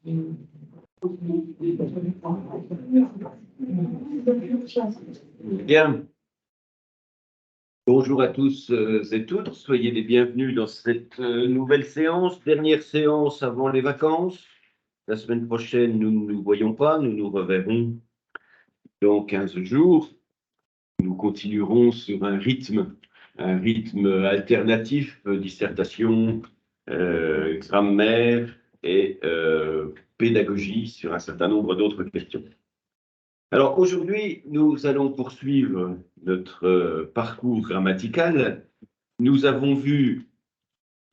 Bien. Bonjour à tous et toutes. Soyez les bienvenus dans cette nouvelle séance, dernière séance avant les vacances. La semaine prochaine, nous ne nous voyons pas, nous nous reverrons dans 15 jours. Nous continuerons sur un rythme alternatif, dissertation, grammaire et pédagogie sur un certain nombre d'autres questions. Alors aujourd'hui, nous allons poursuivre notre parcours grammatical. Nous avons vu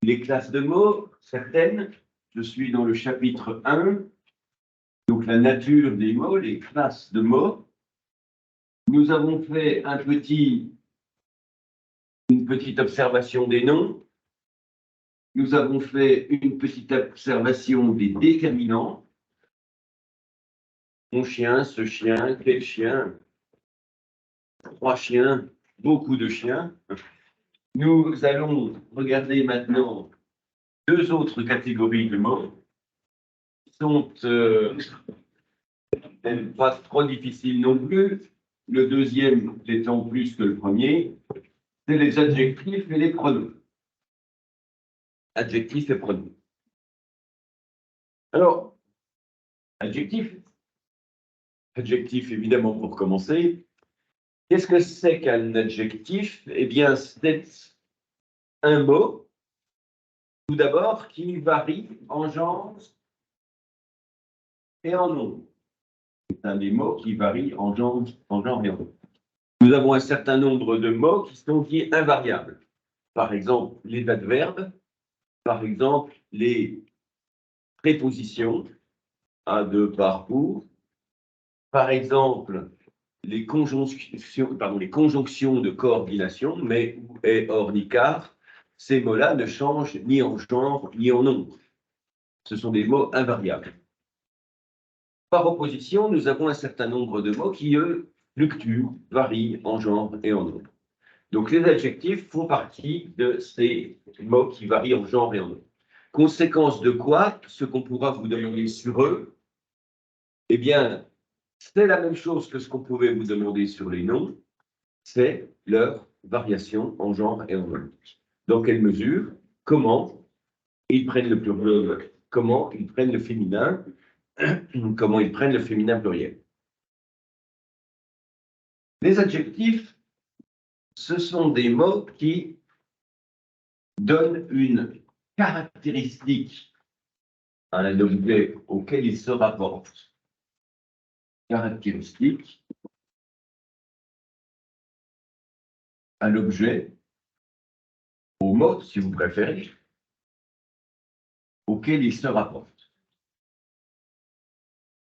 les classes de mots, certaines. Je suis dans le chapitre 1, donc la nature des mots, les classes de mots. Nous avons fait une petite observation des noms. Nous avons fait une petite observation des déterminants. Mon chien, ce chien, quel chien? 3 chiens, beaucoup de chiens. Nous allons regarder maintenant 2 autres catégories de mots qui sont pas trop difficiles non plus. Le deuxième étant plus que le premier, c'est les adjectifs et les pronoms. Adjectifs et pronoms. Alors, adjectif évidemment pour commencer. Qu'est-ce que c'est qu'un adjectif? Eh bien, c'est un mot, tout d'abord, qui varie en genre et en nombre. C'est un des mots qui varie en genre et en nombre. Nous avons un certain nombre de mots qui sont dits invariables. Par exemple, les adverbes, par exemple, les prépositions, à, de, par, pour, par exemple, les conjonctions de coordination, mais, ou, et, or, ni, car. Ces mots-là ne changent ni en genre ni en nombre. Ce sont des mots invariables. Par opposition, nous avons un certain nombre de mots qui, eux, fluctuent, varient en genre et en nombre. Donc, les adjectifs font partie de ces mots qui varient en genre et en nombre. Conséquence de quoi, ce qu'on pourra vous demander sur eux, eh bien, c'est la même chose que ce qu'on pouvait vous demander sur les noms, c'est leur variation en genre et en nombre. Dans quelle mesure, comment ils prennent le pluriel, comment ils prennent le féminin, comment ils prennent le féminin pluriel. Les adjectifs, ce sont des mots qui donnent une caractéristique à un objet auquel ils se rapportent. Caractéristique à l'objet, au mot, si vous préférez, auquel ils se rapportent.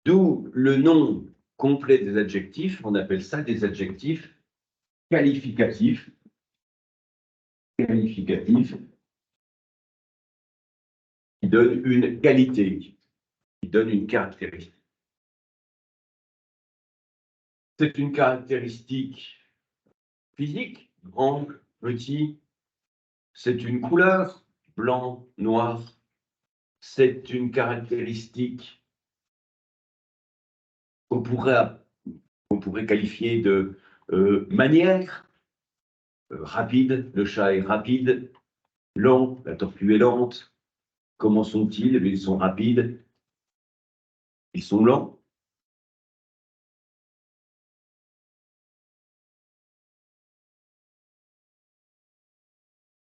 D'où le nom complet des adjectifs, on appelle ça des adjectifs qualificatifs. Qualificatifs qui donnent une qualité, qui donnent une caractéristique. C'est une caractéristique physique, grand, petit. C'est une couleur, blanc, noir. C'est une caractéristique qu'on pourrait qualifier de manière. Rapide, le chat est rapide. Lent, la tortue est lente. Comment sont-ils? Ils sont rapides. Ils sont lents.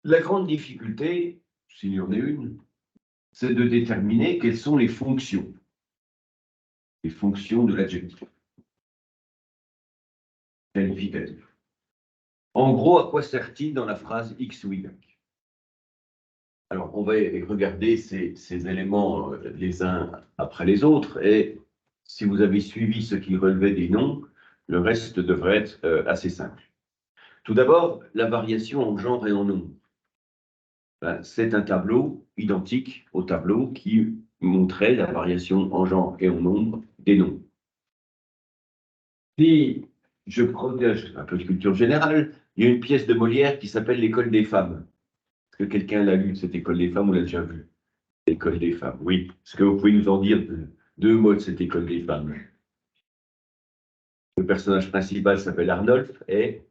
La grande difficulté, s'il y en a une, c'est de déterminer quelles sont les fonctions de l'adjectif qualificatif. En gros, à quoi sert-il dans la phrase X ou Y? Alors, on va regarder ces éléments les uns après les autres, et si vous avez suivi ce qui relevait des noms, le reste devrait être assez simple. Tout d'abord, la variation en genre et en nombre. C'est un tableau identique au tableau qui montrait la variation en genre et en nombre des noms. Si je protège un peu de culture générale, il y a une pièce de Molière qui s'appelle L'école des femmes. Est-ce que quelqu'un l'a lu, cette école des femmes, ou l'a déjà vue? L'école des femmes, oui. Est-ce que vous pouvez nous en dire deux mots de cette école des femmes? Le personnage principal s'appelle Arnolphe et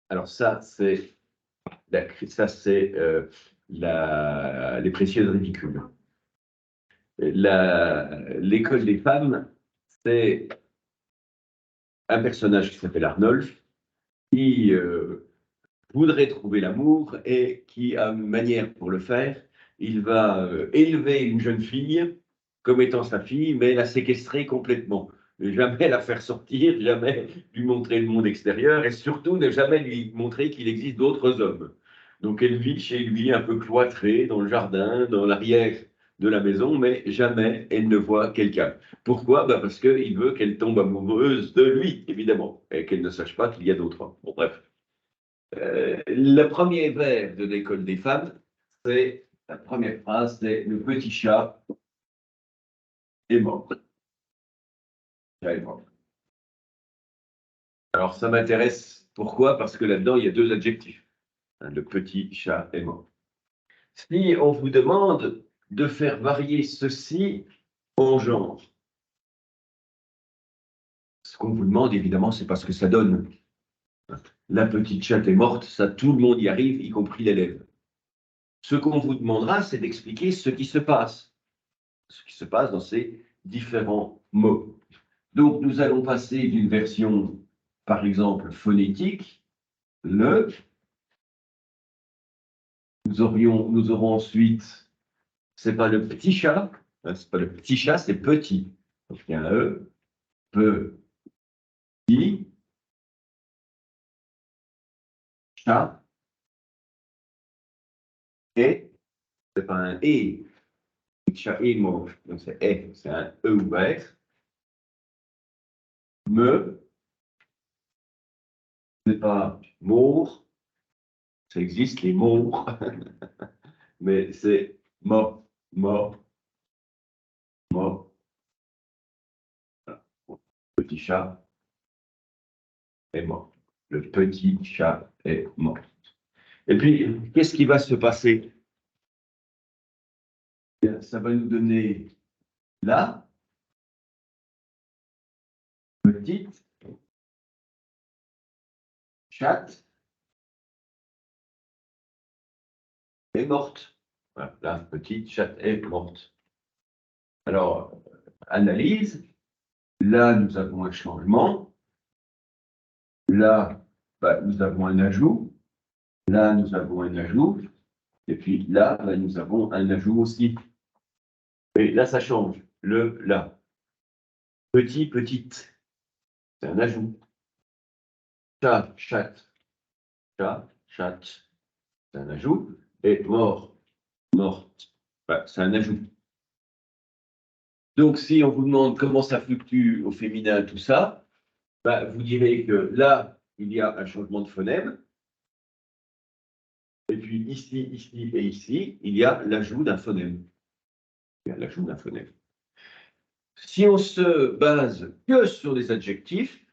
alors ça c'est les précieuses ridicules. L'école des femmes, c'est un personnage qui s'appelle Arnolphe qui voudrait trouver l'amour et qui a une manière pour le faire. Il va élever une jeune fille comme étant sa fille, mais la séquestrer complètement. Jamais la faire sortir, jamais lui montrer le monde extérieur et surtout ne jamais lui montrer qu'il existe d'autres hommes. Donc elle vit chez lui un peu cloîtrée dans le jardin, dans l'arrière de la maison, mais jamais elle ne voit quelqu'un. Pourquoi? Parce qu'il veut qu'elle tombe amoureuse de lui, évidemment, et qu'elle ne sache pas qu'il y a d'autres hommes. Bon, bref. Le premier vers de l'école des femmes, c'est la première phrase, c'est le petit chat est mort. Est mort. Alors ça m'intéresse. Pourquoi? Parce que là-dedans, il y a deux adjectifs. Le petit chat est mort. Si on vous demande de faire varier ceci en genre, ce qu'on vous demande, évidemment, c'est parce que ça donne. La petite chatte est morte, ça, tout le monde y arrive, y compris l'élève. Ce qu'on vous demandera, c'est d'expliquer ce qui se passe dans ces différents mots. Donc, nous allons passer d'une version, par exemple, phonétique, le. Nous aurons ensuite, c'est pas le petit chat, c'est pas le petit chat, c'est petit. Donc, il y a un E, petit, chat, et, c'est pas un et, chat est mort, donc c'est et, c'est un E ouvert. Me, c'est pas mort, ça existe les morts, mais c'est mort, mort, mort. Voilà. Petit chat est mort. Le petit chat est mort. Et puis, qu'est-ce qui va se passer? Bien, ça va nous donner la petite chatte est morte. Voilà, la petite chatte est morte. Alors, analyse. Là, nous avons un changement. Là, nous avons un ajout. Là, nous avons un ajout. Et puis là, nous avons un ajout aussi. Et là, ça change. Le, là. Petit, petite. C'est un ajout. Chat, chatte. Chat, chatte. C'est un ajout. Et mort, morte. C'est un ajout. Donc, si on vous demande comment ça fluctue au féminin, tout ça, vous direz que là, il y a un changement de phonème. Et puis ici, ici et ici, il y a l'ajout d'un phonème. Il y a l'ajout d'un phonème. Si on se base que sur les adjectifs,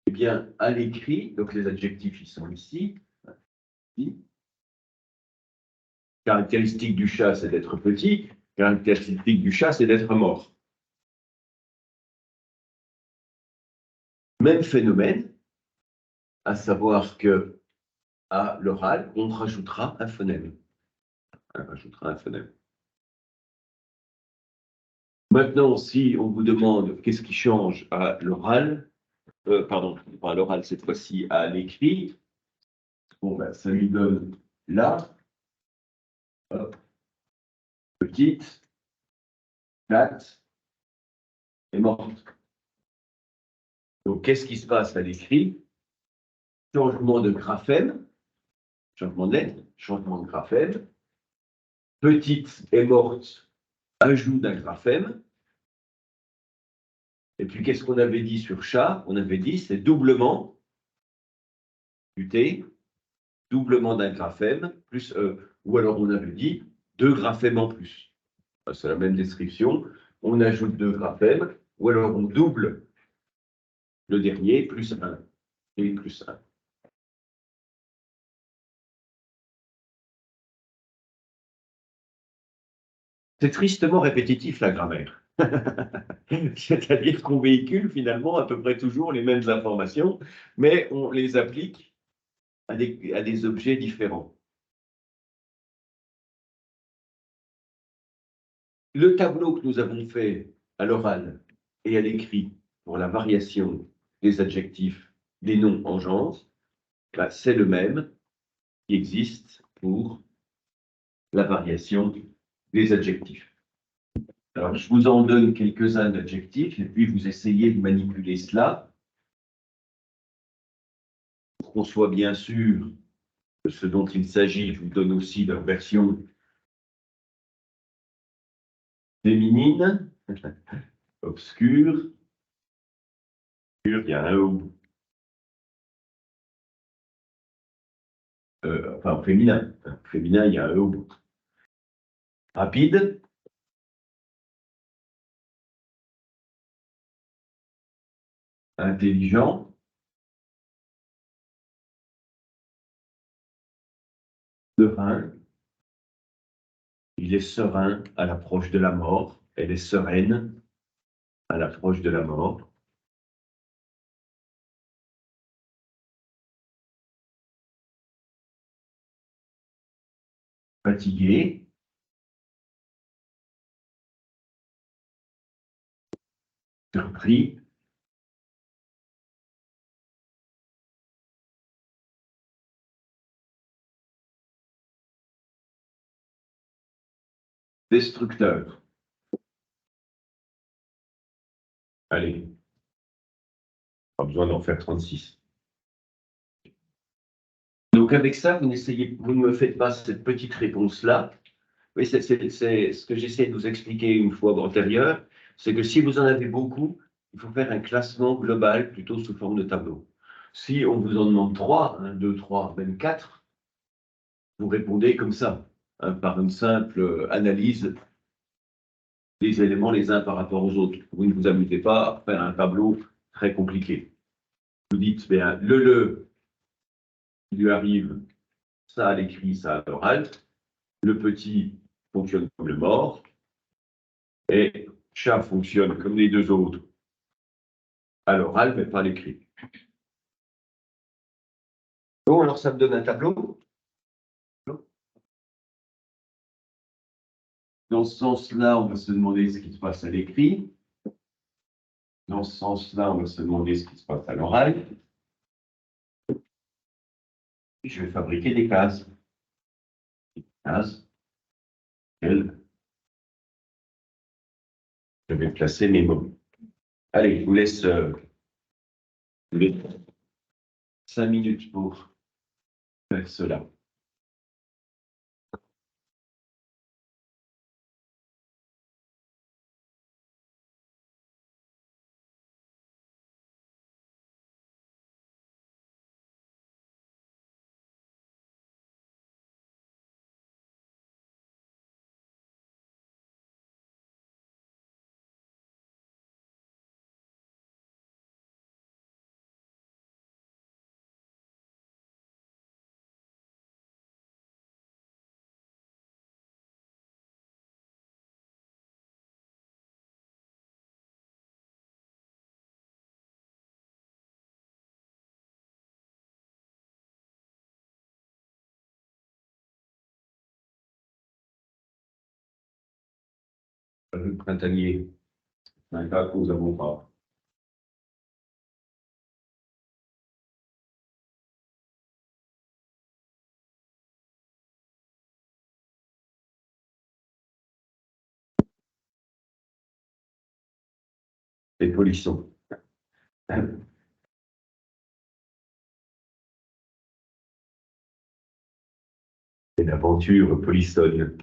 eh bien, à l'écrit, donc les adjectifs, ils sont ici. Ici. Caractéristique du chat, c'est d'être petit. Caractéristique du chat, c'est d'être mort. Même phénomène, à savoir que à l'oral, on rajoutera un phonème. On rajoutera un phonème. Maintenant, si on vous demande qu'est-ce qui change à l'oral, pardon, pas à l'oral cette fois-ci, à l'écrit, bon, ça lui donne là, hop, petite, chatte et morte. Donc, qu'est-ce qui se passe à l'écrit? Changement de graphème, changement de lettre, changement de graphème. Petite et morte, ajout d'un graphème. Et puis, qu'est-ce qu'on avait dit sur chat? On avait dit c'est doublement du T, doublement d'un graphème, plus, ou alors on avait dit deux graphèmes en plus. C'est la même description. On ajoute deux graphèmes, ou alors on double Le dernier, plus 1. Et plus 1. C'est tristement répétitif, la grammaire. C'est-à-dire qu'on véhicule finalement à peu près toujours les mêmes informations, mais on les applique à des objets différents. Le tableau que nous avons fait à l'oral et à l'écrit pour la variation des adjectifs, des noms en genre, bah, c'est le même qui existe pour la variation des adjectifs. Alors, je vous en donne quelques-uns d'adjectifs et puis vous essayez de manipuler cela pour qu'on soit bien sûr de ce dont il s'agit. Je vous donne aussi leur version féminine, obscure, il y a un O. Enfin, féminin. Féminin, il y a un O. Rapide, intelligent, serein. Il est serein à l'approche de la mort. Elle est sereine à l'approche de la mort. Fatigué, surpris, destructeur. Allez, pas besoin d'en faire 36. Donc avec ça, vous ne me faites pas cette petite réponse-là. Oui, c'est ce que j'essaie de vous expliquer une fois antérieure, c'est que si vous en avez beaucoup, il faut faire un classement global plutôt sous forme de tableau. Si on vous en demande 3, 1, 2, 3, même 4, vous répondez comme ça, hein, par une simple analyse des éléments les uns par rapport aux autres. Vous ne vous amusez pas à faire un tableau très compliqué. Vous dites, bien, il lui arrive ça à l'écrit, ça à l'oral. Le petit fonctionne comme le mort. Et chat fonctionne comme les deux autres à l'oral, mais pas à l'écrit. Bon, alors ça me donne un tableau. Dans ce sens-là, on va se demander ce qui se passe à l'écrit. Dans ce sens-là, on va se demander ce qui se passe à l'oral. Je vais fabriquer des cases. Des cases. Je vais placer mes mots. Allez, je vous laisse 5 minutes pour faire cela. Le printanier, c'est un cas que nous n'avons pas. Les polissons. Et l'aventure polissonne.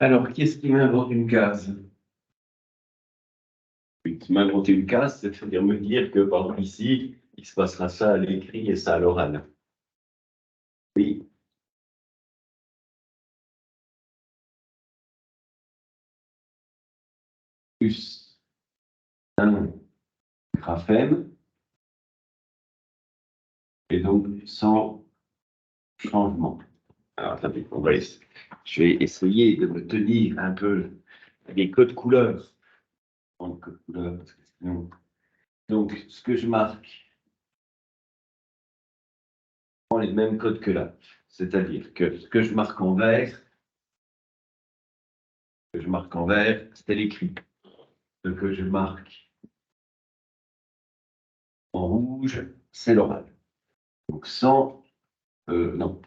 Alors, qui est-ce qui m'invente une case? Oui, qui m'a inventé une case, c'est-à-dire me dire que, par exemple, ici, il se passera ça à l'écrit et ça à l'oral. Oui. Plus un graphème, et donc sans changement. Alors, attendez, je vais essayer de me tenir un peu les codes couleurs. Code couleur, parce que sinon... Donc, ce que je marque, prend les mêmes codes que là. C'est-à-dire que ce que je marque en vert, c'est l'écrit. Ce que je marque en rouge, c'est l'oral. Donc, sans, non,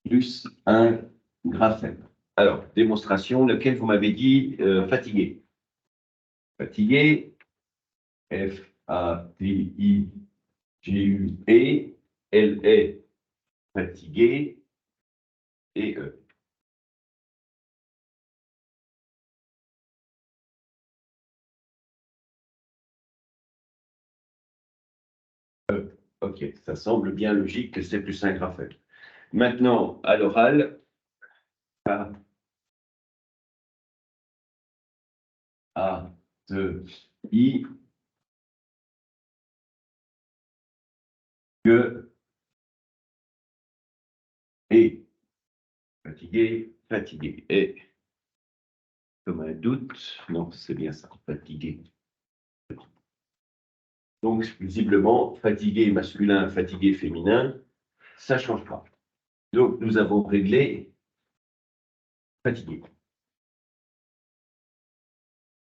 plus un graphème. Alors, démonstration, lequel vous m'avez dit fatigué. Fatigué, F-A-T-I-G-U-E, elle est fatiguée, et E. Ok, ça semble bien logique que c'est plus un graphème. Maintenant, à l'oral, A, A, T, I, que, et, fatigué, fatigué, et, comme un doute, non, c'est bien ça, fatigué. Donc, visiblement, fatigué masculin, fatigué féminin, ça ne change pas. Donc, nous avons réglé fatigué.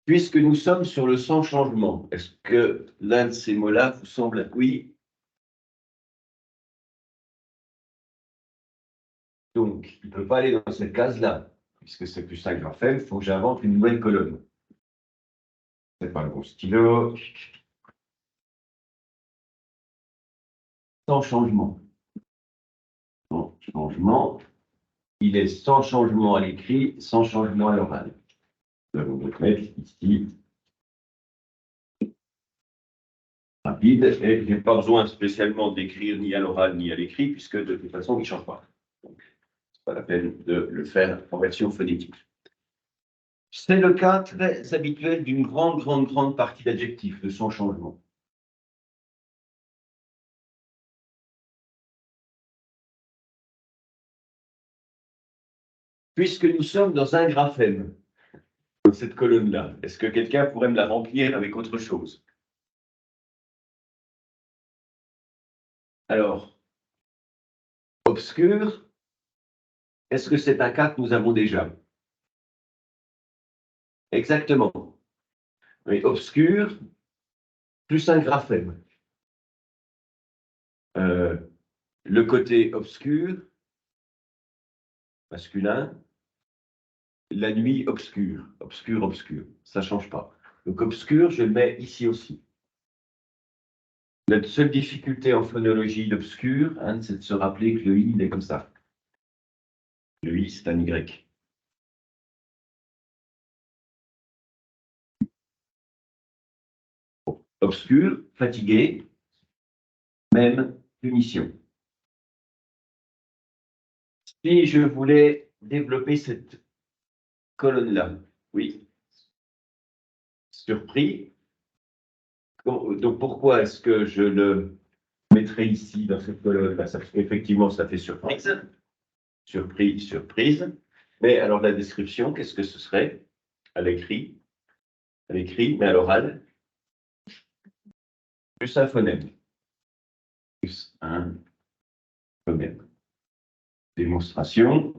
Puisque nous sommes sur le sans changement, est-ce que l'un de ces mots-là vous semble oui? Donc, il ne peut pas aller dans cette case-là, puisque c'est plus un graphème, il faut que j'invente une nouvelle colonne. C'est pas le bon stylo. Sans changement. Sans changement. Il est sans changement à l'écrit, sans changement à l'oral. Nous allons donc mettre ici rapide, et je n'ai pas besoin spécialement d'écrire ni à l'oral ni à l'écrit, puisque de toute façon, il ne change pas. Donc, ce n'est pas la peine de le faire en version phonétique. C'est le cas très habituel d'une grande partie d'adjectifs, de son changement. Puisque nous sommes dans un graphème, dans cette colonne-là, est-ce que quelqu'un pourrait me la remplir avec autre chose? Alors, obscur, est-ce que c'est un cas que nous avons déjà? Exactement. Mais obscur, plus un graphème. Le côté obscur, masculin, la nuit obscure, obscur, ça ne change pas. Donc obscur, je le mets ici aussi. La seule difficulté en phonologie d'obscur, hein, c'est de se rappeler que le i, il est comme ça. Le i, c'est un y. Obscur, fatigué, même punition. Si je voulais développer cette colonne-là, oui, surpris. Donc pourquoi est-ce que je le mettrai ici dans cette colonne? Parce qu'effectivement, ça fait surprise. Surprise. Mais alors la description, qu'est-ce que ce serait à l'écrit? À l'écrit, mais à l'oral, plus un phonème. Plus un phonème. Démonstration.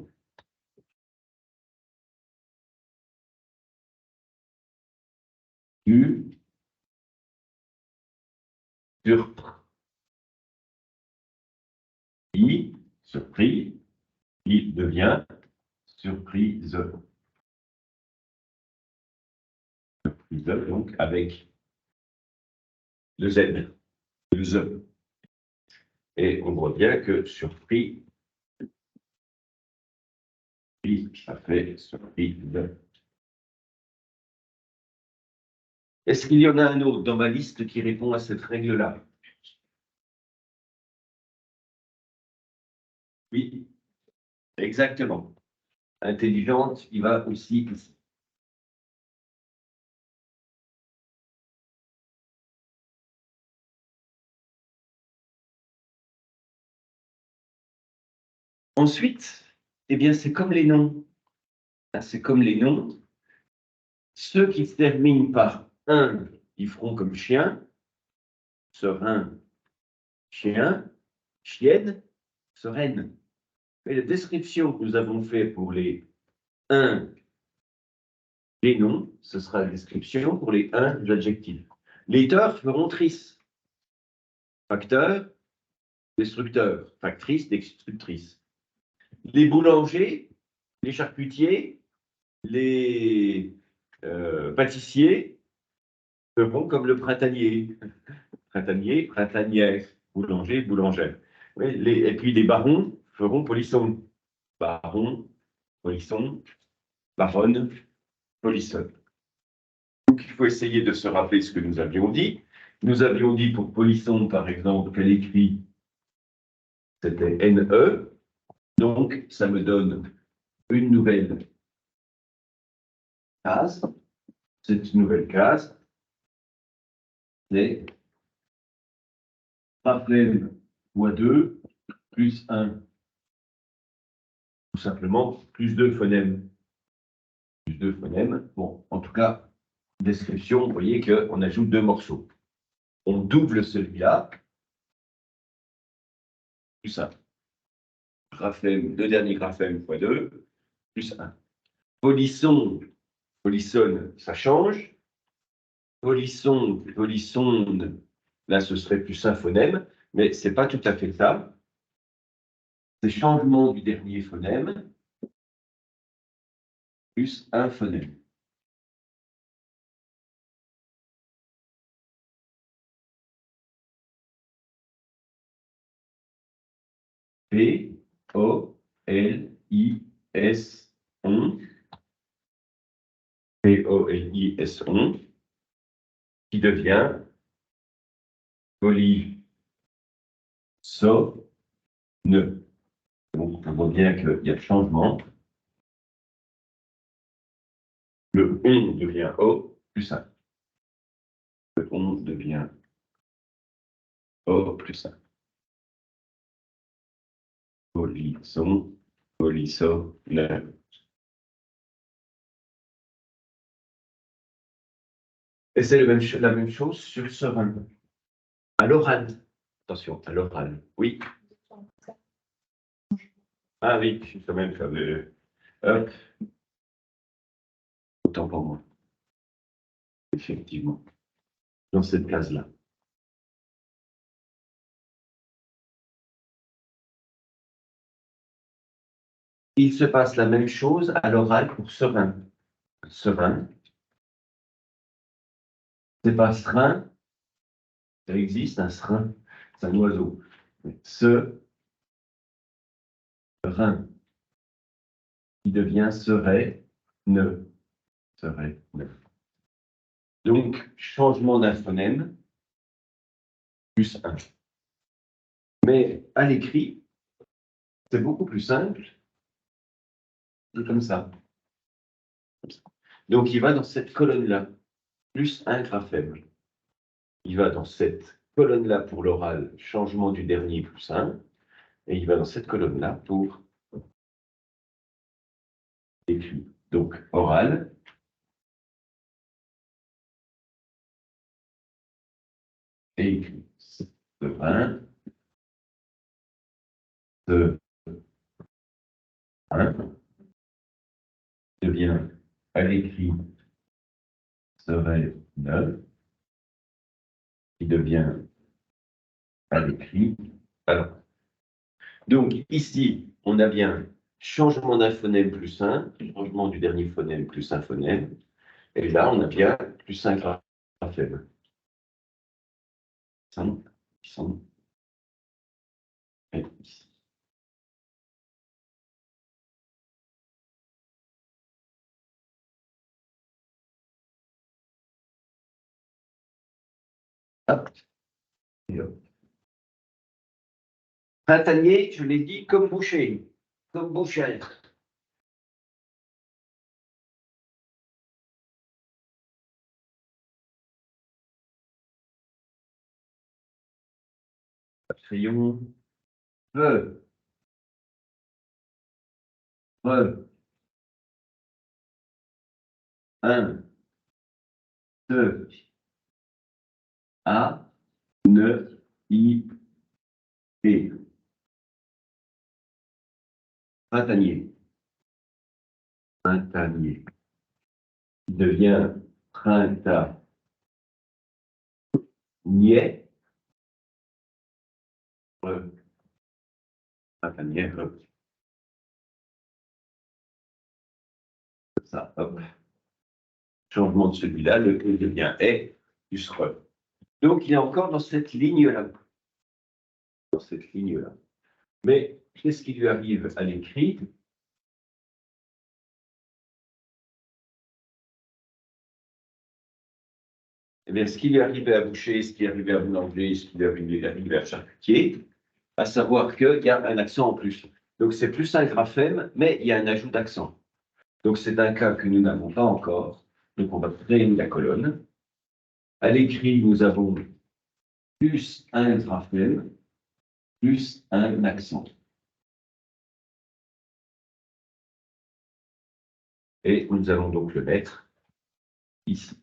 Du surpris, il devient surprise. Surprise, donc avec le Z, le Z. Et on voit bien que surpris Oui, ça fait solide. Est-ce qu'il y en a un autre dans ma liste qui répond à cette règle-là? Oui, exactement. Intelligente, il va aussi ici. Ensuite, eh bien, c'est comme les noms. C'est comme les noms. Ceux qui se terminent par un, ils feront comme chien, serein, chien, chienne, sereine. Mais la description que nous avons faite pour les un, les noms, ce sera la description pour les un des adjectifs. Les teurs feront tris. Facteur, destructeur. Factrice, destructrice. Les boulangers, les charcutiers, les pâtissiers feront comme le printanier. Printanier, printanière. Boulanger, boulangère. Oui, et puis les barons feront polisson. Baron, polisson, baronne, polissonne. Donc il faut essayer de se rappeler ce que nous avions dit. Nous avions dit pour polisson, par exemple, qu'elle écrit, c'était NE. Donc ça me donne une nouvelle case. Cette nouvelle case, c'est Raphaël fois 2 plus 1. Tout simplement, plus 2 phonèmes. Plus 2 phonèmes. Bon, en tout cas, description, vous voyez qu'on ajoute 2 morceaux. On double celui-là, plus 1. Graphème, 2 derniers graphèmes fois 2, plus 1. Polisson, polissonne, ça change. Polisson, polissonne, là, ce serait plus un phonème, mais ce n'est pas tout à fait ça. C'est changement du dernier phonème, plus un phonème. P, O, L, I, S, on. P, O, L, I, S, on. Qui devient poly, so, ne. Donc, on voit bien qu'il y a de changement. Le on devient O plus 1. Le on devient O plus 1. Polisson, polissonne. Et c'est la même chose sur serein. À l'oral. Attention, à l'oral. Oui. Ah oui, je suis quand même fameux. Hop. Autant pour moi. Effectivement. Dans cette case-là. Il se passe la même chose à l'oral pour serein. Serein. C'est pas serein. Ça existe, un serein. C'est un oiseau. Serein. Qui devient serait, ne. Serait, ne. Donc, changement d'un phonème, plus 1. Mais à l'écrit, c'est beaucoup plus simple. C'est comme ça. Donc, il va dans cette colonne-là, plus un graphème. Il va dans cette colonne-là pour l'oral, changement du dernier, plus 1. Et il va dans cette colonne-là pour écrit. Donc, oral. Et écrit. Serein. Serein. Devient à l'écrit serait neuf, qui devient à l'écrit. Alors, donc ici, on a bien changement d'un phonème plus 1, changement du dernier phonème plus un phonème, et là, on a bien plus un graphème. Qui sont ici. Hop, et hop. Printanier, je l'ai dit, comme boucher, comme bouchère. Crayon, ve, re, un, deux, a, ne, i, et. Printanier. Printanier. Il devient printanier. Re, printanier, re. Comme ça, hop. Changement de celui-là, le E devient est plus re. Donc, il est encore dans cette ligne-là. Dans cette ligne-là. Mais qu'est-ce qui lui arrive à l'écrit? Eh bien, ce qui lui arrivait à boucher, ce qui arrivait à boulanger, ce qui lui arrivait à charcutier, à savoir qu'il y a un accent en plus. Donc, c'est plus un graphème, mais il y a un ajout d'accent. Donc, c'est un cas que nous n'avons pas encore. Donc, on va créer la colonne. À l'écrit, nous avons plus un graphème, plus un accent. Et nous allons donc le mettre ici.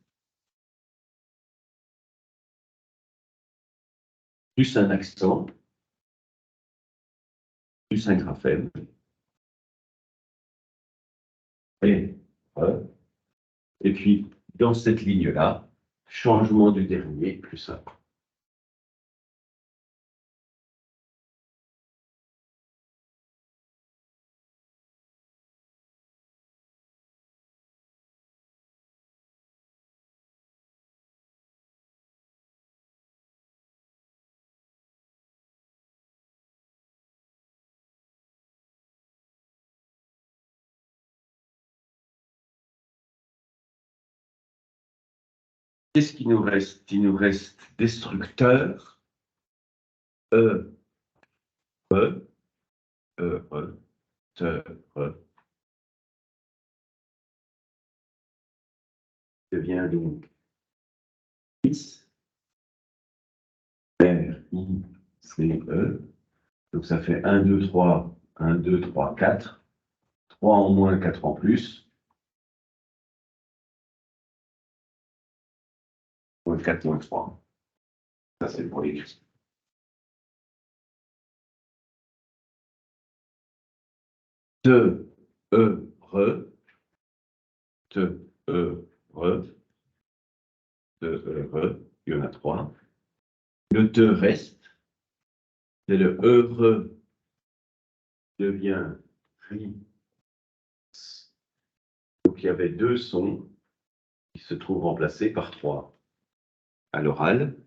Plus un accent, plus un graphème. Et, et puis, dans cette ligne-là, changement du dernier, plus un. Qu'est-ce qu'il nous reste? Il nous reste destructeur, E, E, E, E, Te, E, devient donc X, R, I, C, E. Donc ça fait 1, 2, 3, 1, 2, 3, 4. 3 en moins, 4 en plus. 4 moins 3. Ça, c'est pour l'écrit. Te, E, re. Te, E, re. Te, E, re. Il y en a 3. Le te reste. C'est le heureux devient ri. Donc il y avait 2 sons qui se trouvent remplacés par 3. À l'oral,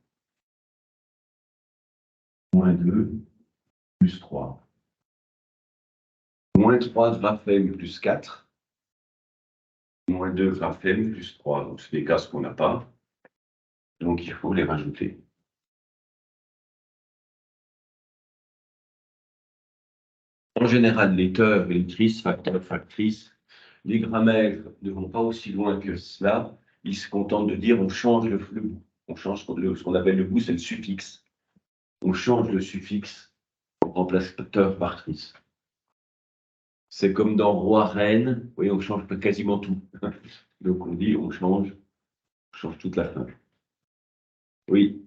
moins 2 plus 3. Moins 3 graphèmes plus 4. Moins 2 graphèmes plus 3. Donc c'est des cas qu'on n'a pas. Donc il faut les rajouter. En général, les teurs, les lectrices, facteurs, factrices, les grammaires ne vont pas aussi loin que cela. Ils se contentent de dire on change le bout. On change ce qu'on appelle le bout, c'est le suffixe. On change le suffixe, on remplace teur par trice. C'est comme dans roi, reine, vous voyez, on change quasiment tout. Donc on dit on change toute la fin. Oui.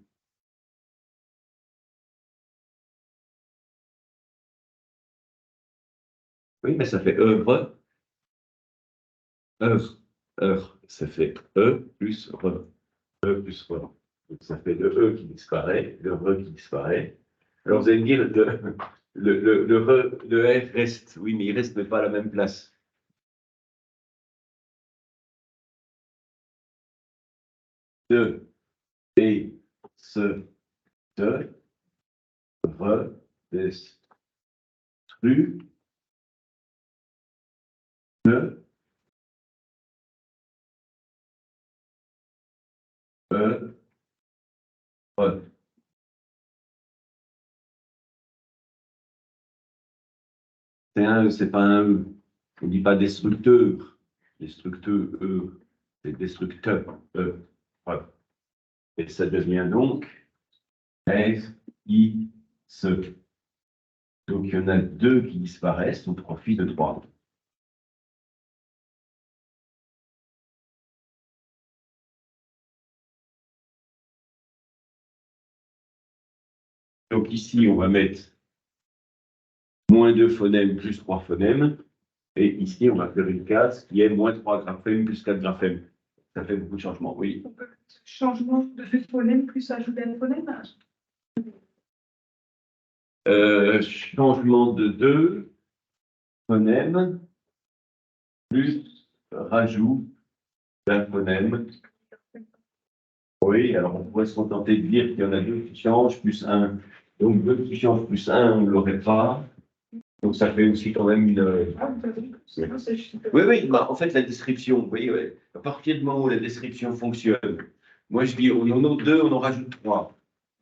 Oui, mais ça fait œuvre, heure, heure. Ça fait E plus re, E plus re. Donc ça fait le E qui disparaît, le re qui disparaît. Alors vous allez me dire, le R reste, oui, mais il reste pas à la même place. De, et, ce, de, re, des, tru, de, e, Ouais. C'est un E, c'est pas un E. On ne dit pas destructeur. Destructeur, E. C'est destructeur, E. Ouais. Et ça devient donc S, I, se. Donc il y en a deux qui disparaissent au profit de trois. Donc ici, on va mettre moins 2 phonèmes plus 3 phonèmes. Et ici, on va faire une case qui est moins 3 graphèmes plus 4 graphèmes. Ça fait beaucoup de changements, oui. Changement de phonème plus ajouter un phonème. Changement de 2 phonèmes plus rajout d'un phonème. Oui, alors on pourrait se contenter de dire qu'il y en a deux qui changent plus un. Donc deux qui changent plus un, on ne l'aurait pas. Donc ça fait aussi quand même une. Oui, oui, bah, en fait, la description, vous voyez, ouais, à partir du moment où la description fonctionne, moi je dis on en a deux, on en rajoute trois.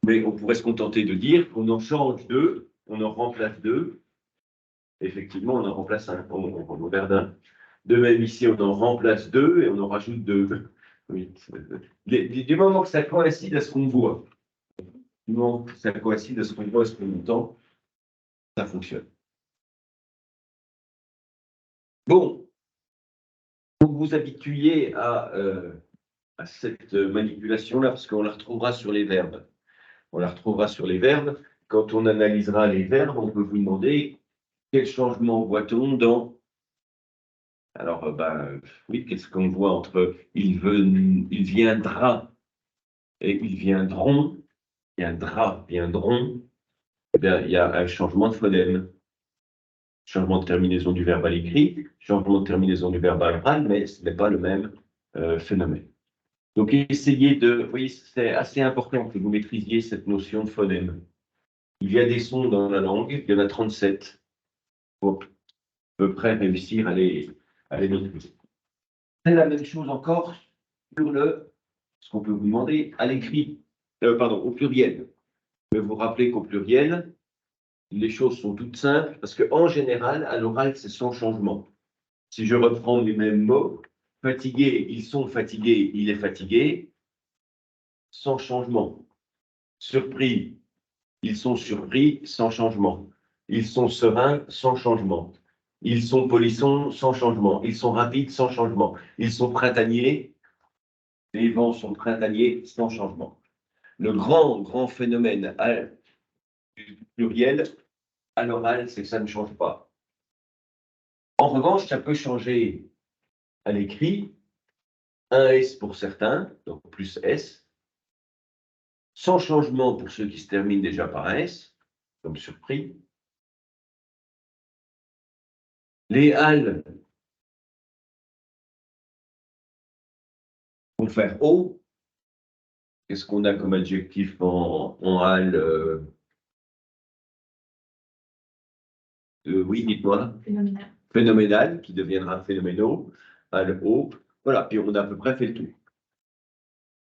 Mais on pourrait se contenter de dire qu'on en change deux, on en remplace deux. Effectivement, on en remplace un, on perd un. De même, ici, on en remplace deux et on en rajoute deux. Oui. Du moment que ça coïncide à ce qu'on voit, du moment que ça coïncide à ce qu'on voit, à ce qu'on entend, ça fonctionne. Bon, pour vous habituer à cette manipulation-là, parce qu'on la retrouvera sur les verbes. On la retrouvera sur les verbes. Quand on analysera les verbes, on peut vous demander quel changement voit-on dans. Alors, oui, qu'est-ce qu'on voit entre il viendra et ils viendront, viendra, viendront, eh bien, il y a un changement de phonème. Changement de terminaison du verbe à l'écrit, changement de terminaison du verbe à l'oral, mais ce n'est pas le même phénomène. Donc, essayez de. Oui, c'est assez important que vous maîtrisiez cette notion de phonème. Il y a des sons dans la langue, il y en a 37 pour à peu près réussir à les maîtriser. C'est la même chose encore sur ce qu'on peut vous demander, à l'écrit, pardon, au pluriel. Je vais vous rappeler qu'au pluriel, les choses sont toutes simples parce qu'en général, à l'oral, c'est sans changement. Si je reprends les mêmes mots, fatigué, ils sont fatigués, il est fatigué, sans changement. Surpris, ils sont surpris, sans changement. Ils sont sereins, sans changement. Ils sont polissons, sans changement. Ils sont rapides, sans changement. Ils sont printaniers, les vents sont printaniers, sans changement. Le grand phénomène du pluriel à l'oral, c'est que ça ne change pas. En revanche, ça peut changer à l'écrit, un S pour certains, donc plus S, sans changement pour ceux qui se terminent déjà par S, comme surpris. Les hal vont faire O. Qu'est-ce qu'on a comme adjectif en hal oui, dites-moi. Phénoménal. Phénoménal, qui deviendra phénoménal. Hal O. Voilà, puis on a à peu près fait le tour.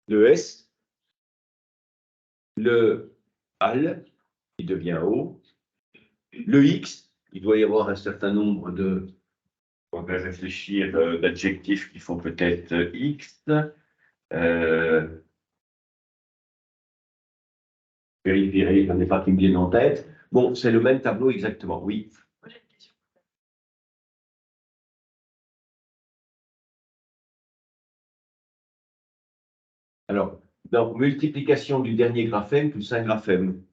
Le S, le hal, qui devient O. Le X, il doit y avoir un certain nombre de. On va réfléchir d'adjectifs qui font peut-être X. Vérifierai, j'en ai pas qui me viennent en tête. Bon, c'est le même tableau exactement, oui. Moi, j'ai une question. Alors, dans multiplication du dernier graphème plus un graphème.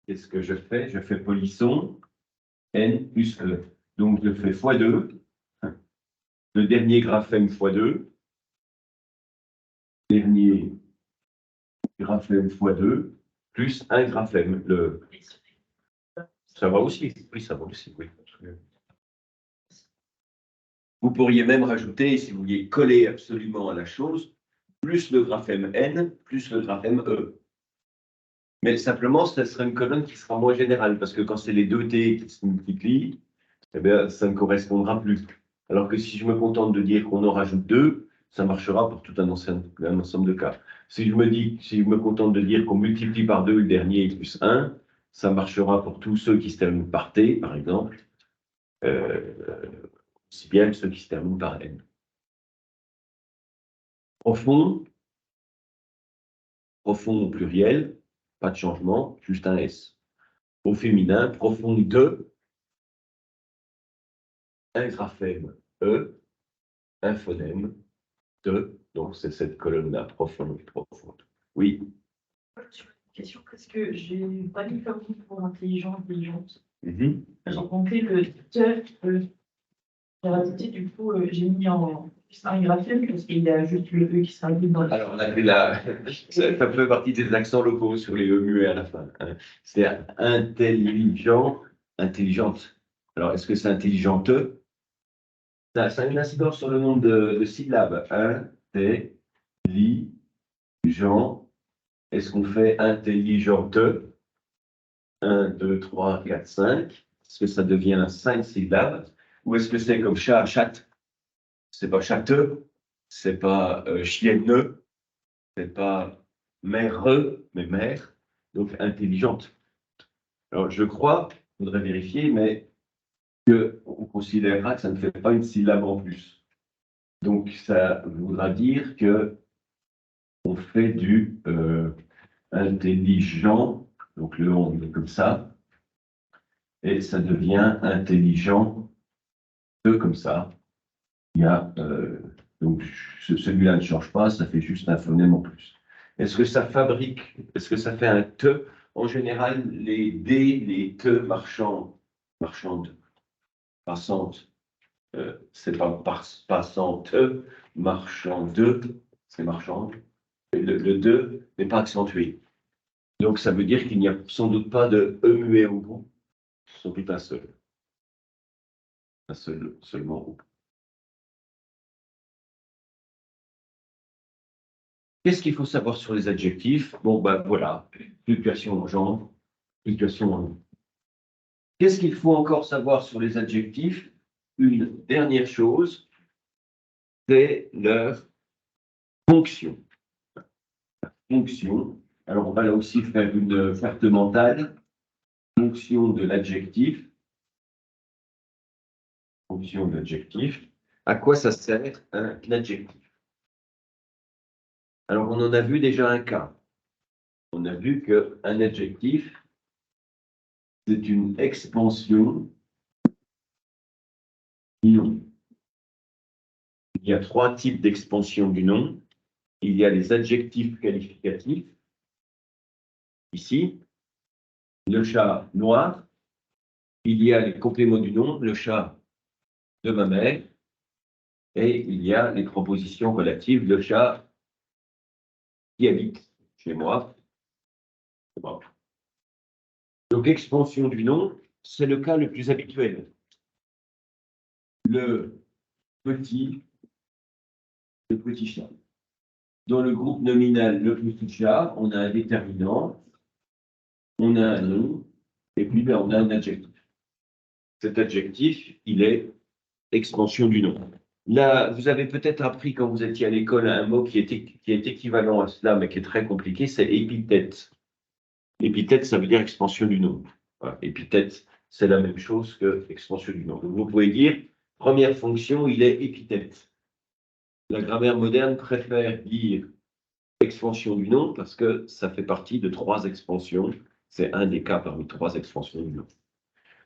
Qu'est-ce que je fais? Je fais polisson, N plus E. Donc, je fais x2. Le dernier graphème x2. Dernier graphème x2 plus un graphème. Ça va aussi. Oui, ça va aussi. Oui. Vous pourriez même rajouter, si vous vouliez coller absolument à la chose, plus le graphème N, plus le graphème E. Mais simplement, ce sera une colonne qui sera moins générale, parce que quand c'est les deux T qui se multiplient, eh bien, ça ne correspondra plus. Alors que si je me contente de dire qu'on en rajoute deux, ça marchera pour tout un ensemble de cas. Si je me contente de dire qu'on multiplie par 2 le dernier plus 1, ça marchera pour tous ceux qui se terminent par T, par exemple, aussi bien que ceux qui se terminent par N. Profond au pluriel, pas de changement, juste un S. Au féminin, profond de, un graphème E, un phonème de, donc c'est cette colonne-là, profonde. Oui. Sur une question, parce que j'ai pas mis comme pour intelligent, intelligente. Mhm. J'ai compris le te, j'ai rajouté, du coup, j'ai mis en un graphème parce qu'il y a juste le E qui sera mis dans Alors, on a vu là, ça fait partie des accents locaux sur les E muets à la fin. Hein. C'est intelligent, intelligente. Alors, est-ce que c'est intelligente? Ça a une incidence sur le nombre de syllabes. Intelligent. Est-ce qu'on fait intelligente? 1, 2, 3, 4, 5. Est-ce que ça devient 5 syllabes? Ou est-ce que c'est comme chat, chatte? C'est pas chatteux, c'est pas chienneux, c'est pas mère, mais mère, donc intelligente. Alors, je crois, il faudrait vérifier, mais qu'on considérera que ça ne fait pas une syllabe en plus. Donc, ça voudra dire que on fait du intelligent, donc le on est comme ça, et ça devient intelligent, comme ça. Il y a, donc, celui-là ne change pas, ça fait juste un phonème en plus. Est-ce que ça fait un te? En général, les D, les te marchandes, passantes, c'est pas passante, marchande, c'est marchande. Le de n'est pas accentué. Donc, ça veut dire qu'il n'y a sans doute pas de E muet au bout, sans doute un seul. Seulement au bout. Qu'est-ce qu'il faut savoir sur les adjectifs? Bon, ben voilà, fluctuation en genre, fluctuation en nom. Qu'est-ce qu'il faut encore savoir sur les adjectifs? Une dernière chose, c'est leur fonction. Fonction. Alors, on va là aussi faire une carte mentale. Fonction de l'adjectif. Fonction de l'adjectif. À quoi ça sert un adjectif? Alors, on en a vu déjà un cas. On a vu qu'un adjectif, c'est une expansion du nom. Il y a 3 types d'expansion du nom. Il y a les adjectifs qualificatifs. Ici, le chat noir. Il y a les compléments du nom, le chat de ma mère. Et il y a les propositions relatives, le chat qui habite chez moi. Bon. Donc, expansion du nom, c'est le cas le plus habituel. Le petit chat. Dans le groupe nominal, le petit chat, on a un déterminant, on a un nom, et puis on a un adjectif. Cet adjectif, il est expansion du nom. Là, vous avez peut-être appris quand vous étiez à l'école un mot qui est équivalent à cela, mais qui est très compliqué, c'est épithète. Épithète, ça veut dire expansion du nom. Voilà. Épithète, c'est la même chose que expansion du nom. Donc, vous pouvez dire, première fonction, il est épithète. La grammaire moderne préfère dire expansion du nom parce que ça fait partie de 3 expansions. C'est un des cas parmi 3 expansions du nom.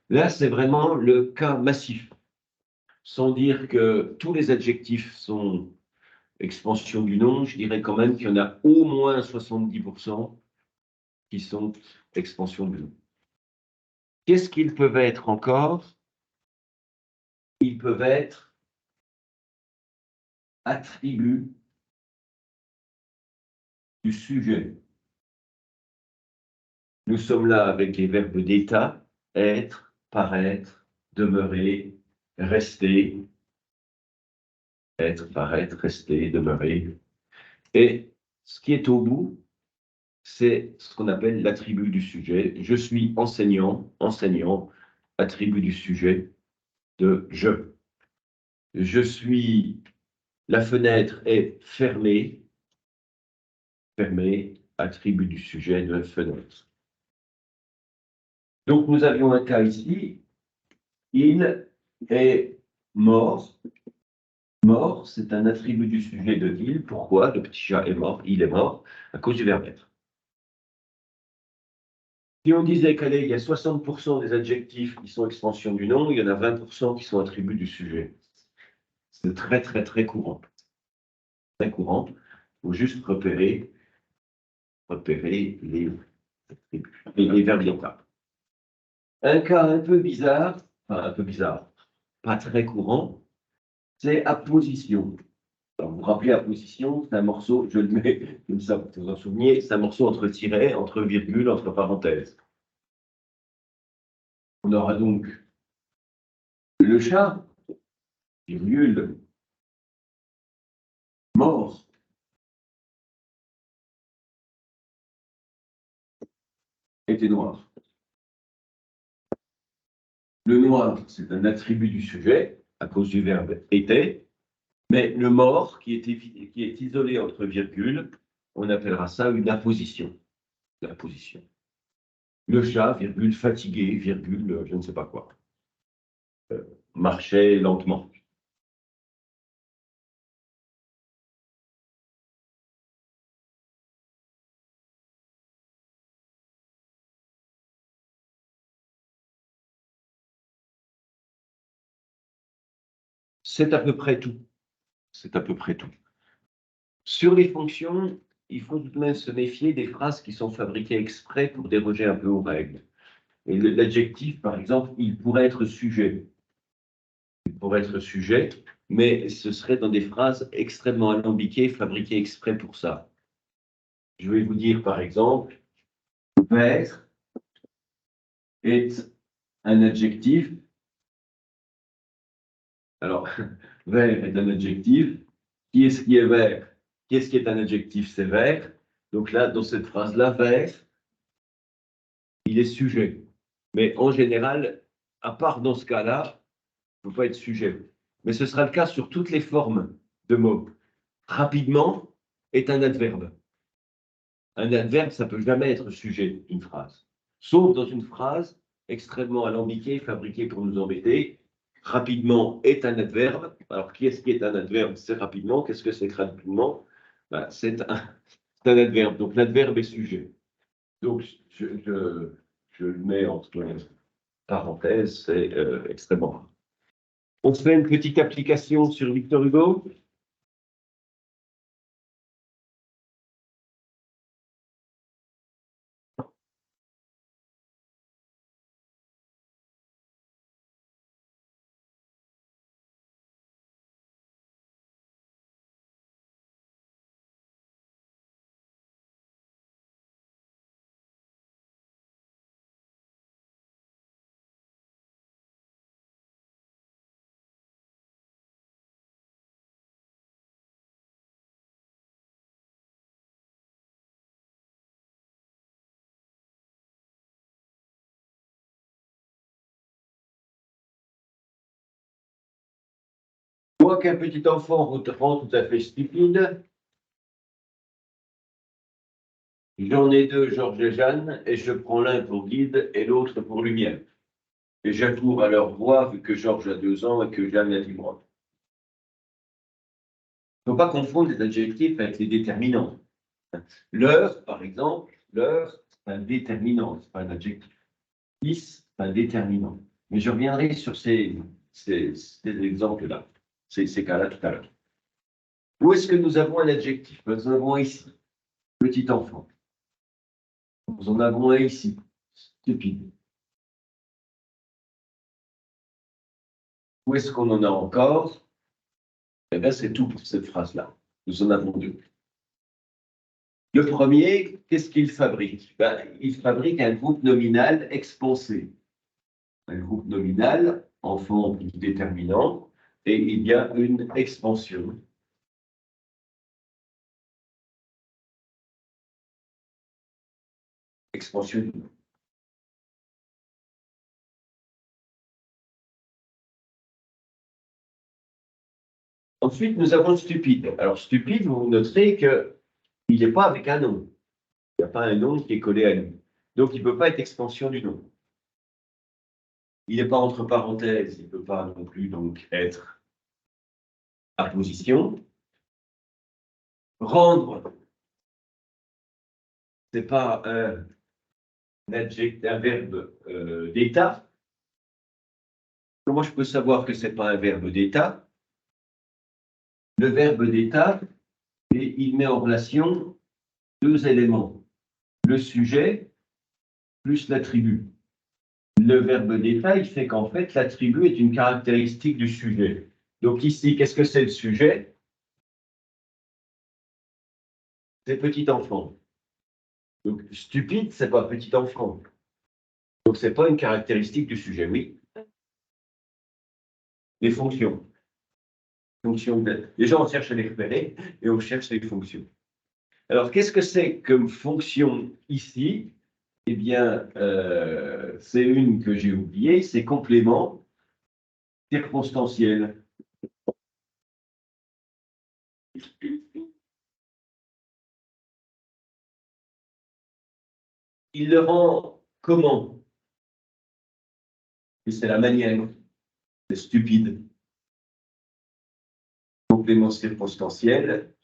Là, c'est vraiment le cas massif. Sans dire que tous les adjectifs sont expansion du nom, je dirais quand même qu'il y en a au moins 70% qui sont expansion du nom. Qu'est-ce qu'ils peuvent être encore? Ils peuvent être attributs du sujet. Nous sommes là avec les verbes d'état, être, paraître, demeurer, rester, être, paraître, rester, demeurer. Et ce qui est au bout, c'est ce qu'on appelle l'attribut du sujet. Je suis enseignant, attribut du sujet de je. Je suis La fenêtre est fermée. Fermée, attribut du sujet de fenêtre. Donc, nous avions un cas ici. Il est mort. Mort, c'est un attribut du sujet de il. Pourquoi? Le petit chat est mort. Il est mort à cause du verbe être. Si on disait qu'il y a 60% des adjectifs qui sont extensions du nom, il y en a 20% qui sont attributs du sujet. C'est très, très, très courant. Très courant. Il faut juste repérer les attributs, les verbes identiques. Un cas un peu bizarre, pas très courant, c'est apposition. Alors, vous vous rappelez, apposition, c'est un morceau, je le mets comme ça pour vous en souvenir, c'est un morceau entre tirets, entre virgules, entre parenthèses. On aura donc le chat, virgule, mort. Était noir. Le noir, c'est un attribut du sujet, à cause du verbe était, mais le mort, qui est isolé entre virgules, on appellera ça une apposition. L'apposition. Le chat, virgule, fatigué, virgule, je ne sais pas quoi. Marchait lentement. C'est à peu près tout. C'est à peu près tout. Sur les fonctions, il faut tout de même se méfier des phrases qui sont fabriquées exprès pour déroger un peu aux règles. Et l'adjectif, par exemple, il pourrait être sujet. Il pourrait être sujet, mais ce serait dans des phrases extrêmement alambiquées, fabriquées exprès pour ça. Je vais vous dire, par exemple, vert est un adjectif. Alors, vert est un adjectif. Qui est-ce qui est vert? Qu'est-ce qui est un adjectif? C'est vert. Donc là, dans cette phrase-là, vert, il est sujet. Mais en général, à part dans ce cas-là, il ne faut pas être sujet. Mais ce sera le cas sur toutes les formes de mots. Rapidement est un adverbe. Un adverbe, ça ne peut jamais être sujet d'une phrase. Sauf dans une phrase extrêmement alambiquée, fabriquée pour nous embêter. Rapidement est un adverbe. Alors, qui est-ce qui est un adverbe? C'est rapidement. Qu'est-ce que c'est rapidement? Ben, c'est un adverbe. Donc, l'adverbe est sujet. Donc, je le mets entre parenthèses, c'est extrêmement rare. On fait une petite application sur Victor Hugo. Moi qu'un petit enfant rend tout à fait stupide, j'en ai deux, Georges et Jeanne, et je prends l'un pour guide et l'autre pour lumière. Et j'accours à leur voix, vu que Georges a 2 ans et que Jeanne a 10 mois. Il ne faut pas confondre les adjectifs avec les déterminants. L'heure, par exemple, l'heure, c'est un déterminant, ce n'est pas un adjectif. 10, c'est un déterminant. Mais je reviendrai sur ces exemples-là, ces cas-là tout à l'heure. Où est-ce que nous avons un adjectif? Nous en avons ici, petit enfant. Nous en avons un ici, stupide. Où est-ce qu'on en a encore? Eh bien, c'est tout pour cette phrase-là. Nous en avons deux. Le premier, qu'est-ce qu'il fabrique? Ben, il fabrique un groupe nominal expansé. Un groupe nominal en forme du déterminant, et il y a une expansion. Expansion du groupe. Ensuite, nous avons stupide. Alors, stupide, vous noterez qu'il n'est pas avec un nom. Il n'y a pas un nom qui est collé à lui. Donc, il ne peut pas être extension du nom. Il n'est pas entre parenthèses, il ne peut pas non plus donc être apposition. Rendre, ce n'est pas un verbe d'état. Comment je peux savoir que ce n'est pas un verbe d'état? Le verbe d'état, il met en relation deux éléments, le sujet plus l'attribut. Le verbe d'état, il fait qu'en fait, l'attribut est une caractéristique du sujet. Donc ici, qu'est-ce que c'est le sujet? C'est petit enfant. Donc stupide, c'est pas petit enfant. Donc c'est pas une caractéristique du sujet, oui. Les fonctions. Déjà, on cherche à les repérer et on cherche les fonctions. Alors, qu'est-ce que c'est comme fonction ici? Eh bien, c'est une que j'ai oubliée, c'est complément circonstanciel. Il le rend comment? Et c'est la manière. C'est stupide. Complément circonstanciel,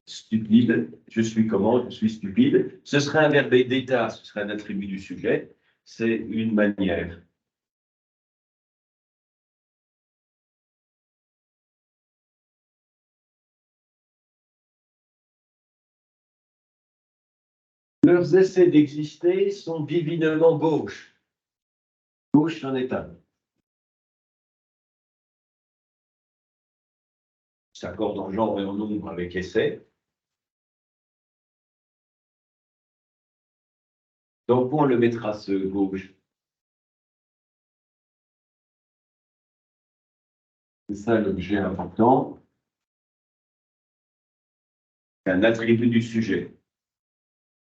stupide. Je suis comment? Je suis stupide. Ce serait un verbe d'état, ce serait un attribut du sujet. C'est une manière. Leurs essais d'exister sont divinement gauches. Gauche en état. S'accorde en genre et en nombre avec essai. Donc, on le mettra ce gauche. C'est ça l'objet important. C'est un attribut du sujet.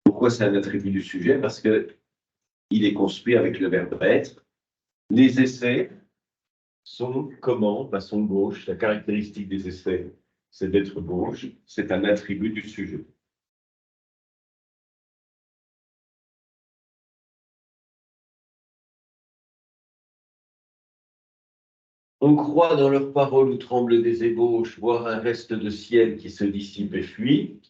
Pourquoi c'est un attribut du sujet? Parce qu'il est construit avec le verbe être. Les essais sont comment? Ben, sont gauche. La caractéristique des essais, c'est d'être gauche. C'est un attribut du sujet. On croit dans leurs paroles où tremblent des ébauches, voir un reste de ciel qui se dissipe et fuit.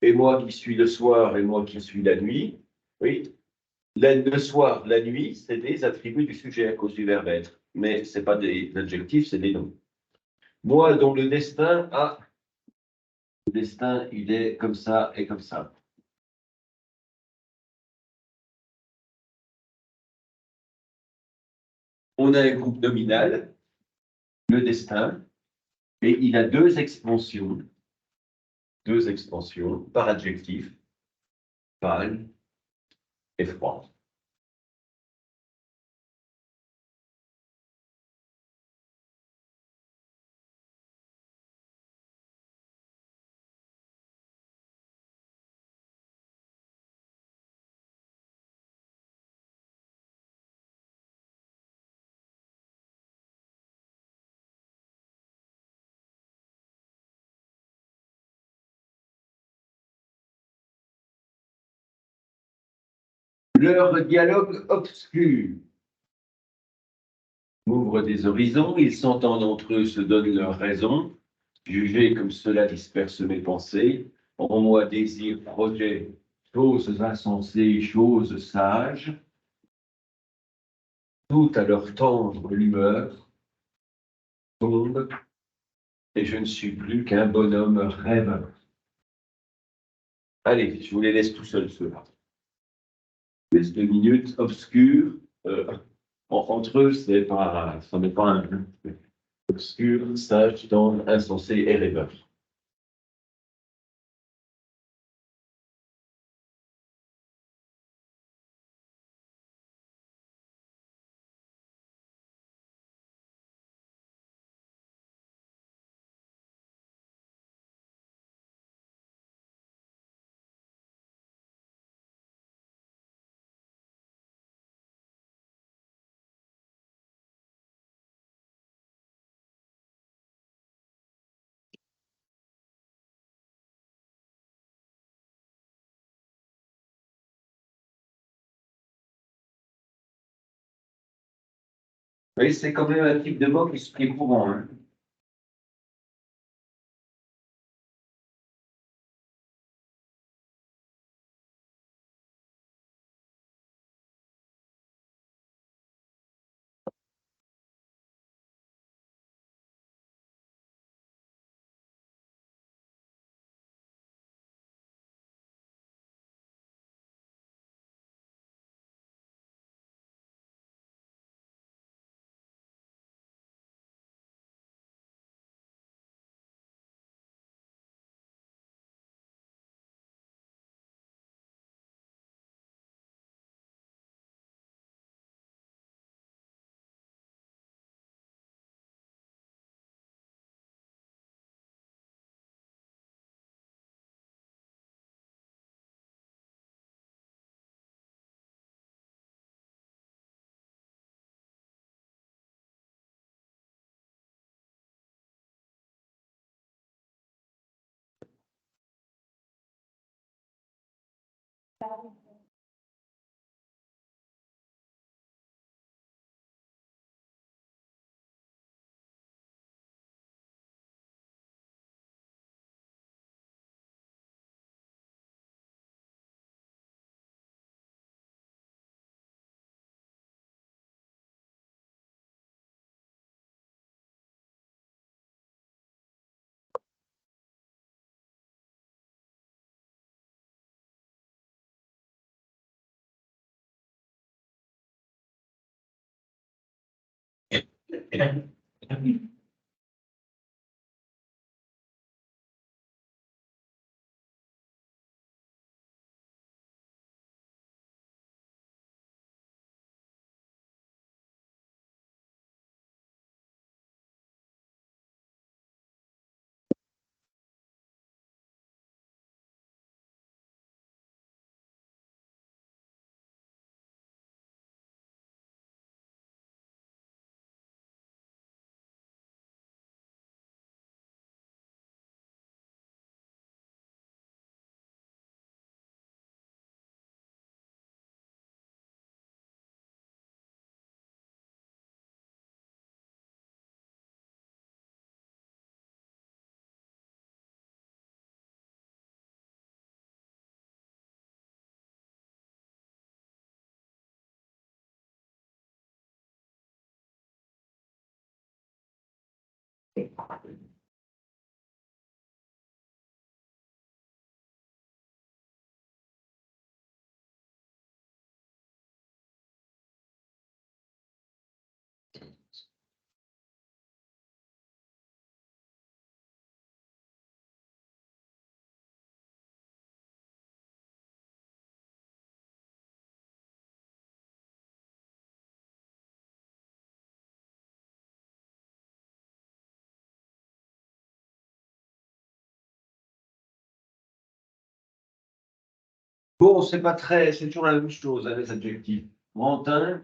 Et moi qui suis le soir et moi qui suis la nuit. Oui, le soir, la nuit, c'est des attributs du sujet à cause du verbe être. Mais ce n'est pas des adjectifs, c'est des noms. Moi, dont le destin le destin, il est comme ça et comme ça. On a un groupe nominal, le destin, et il a deux expansions par adjectif, pâle et froid. Leur dialogue obscur m'ouvre des horizons, ils s'entendent entre eux, se donnent leurs raisons, jugez comme cela disperse mes pensées, en moi désir, projet, choses insensées, choses sages, tout à leur tendre lueur tombe, et je ne suis plus qu'un bonhomme rêveur. Allez, je vous les laisse tout seuls, ceux-là. Laisse 2 minutes, obscurs, entre eux, ça n'est pas un obscur, sage, tendre, insensé et rêveur. voyez, c'est quand même un type de mot qui est courant. Hein. Bon, c'est pas très, c'est toujours la même chose avec les adjectifs. Grand 1,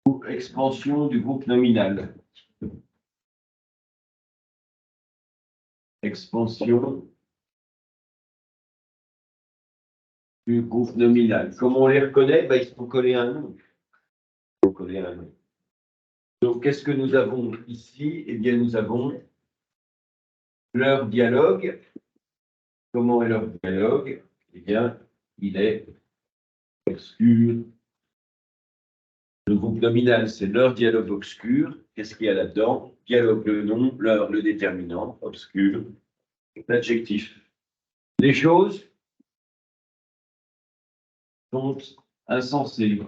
ou expansion du groupe nominal. Expansion du groupe nominal. Comment on les reconnaît? Ben, il faut coller un nom. Il faut coller un nom. Donc, qu'est-ce que nous avons ici? Eh bien, nous avons leur dialogue. Comment est leur dialogue? Eh bien, il est obscur. Le groupe nominal, c'est leur dialogue obscur. Qu'est-ce qu'il y a là-dedans? Dialogue, le nom, leur, le déterminant, obscur, l'adjectif. Les choses sont insensées.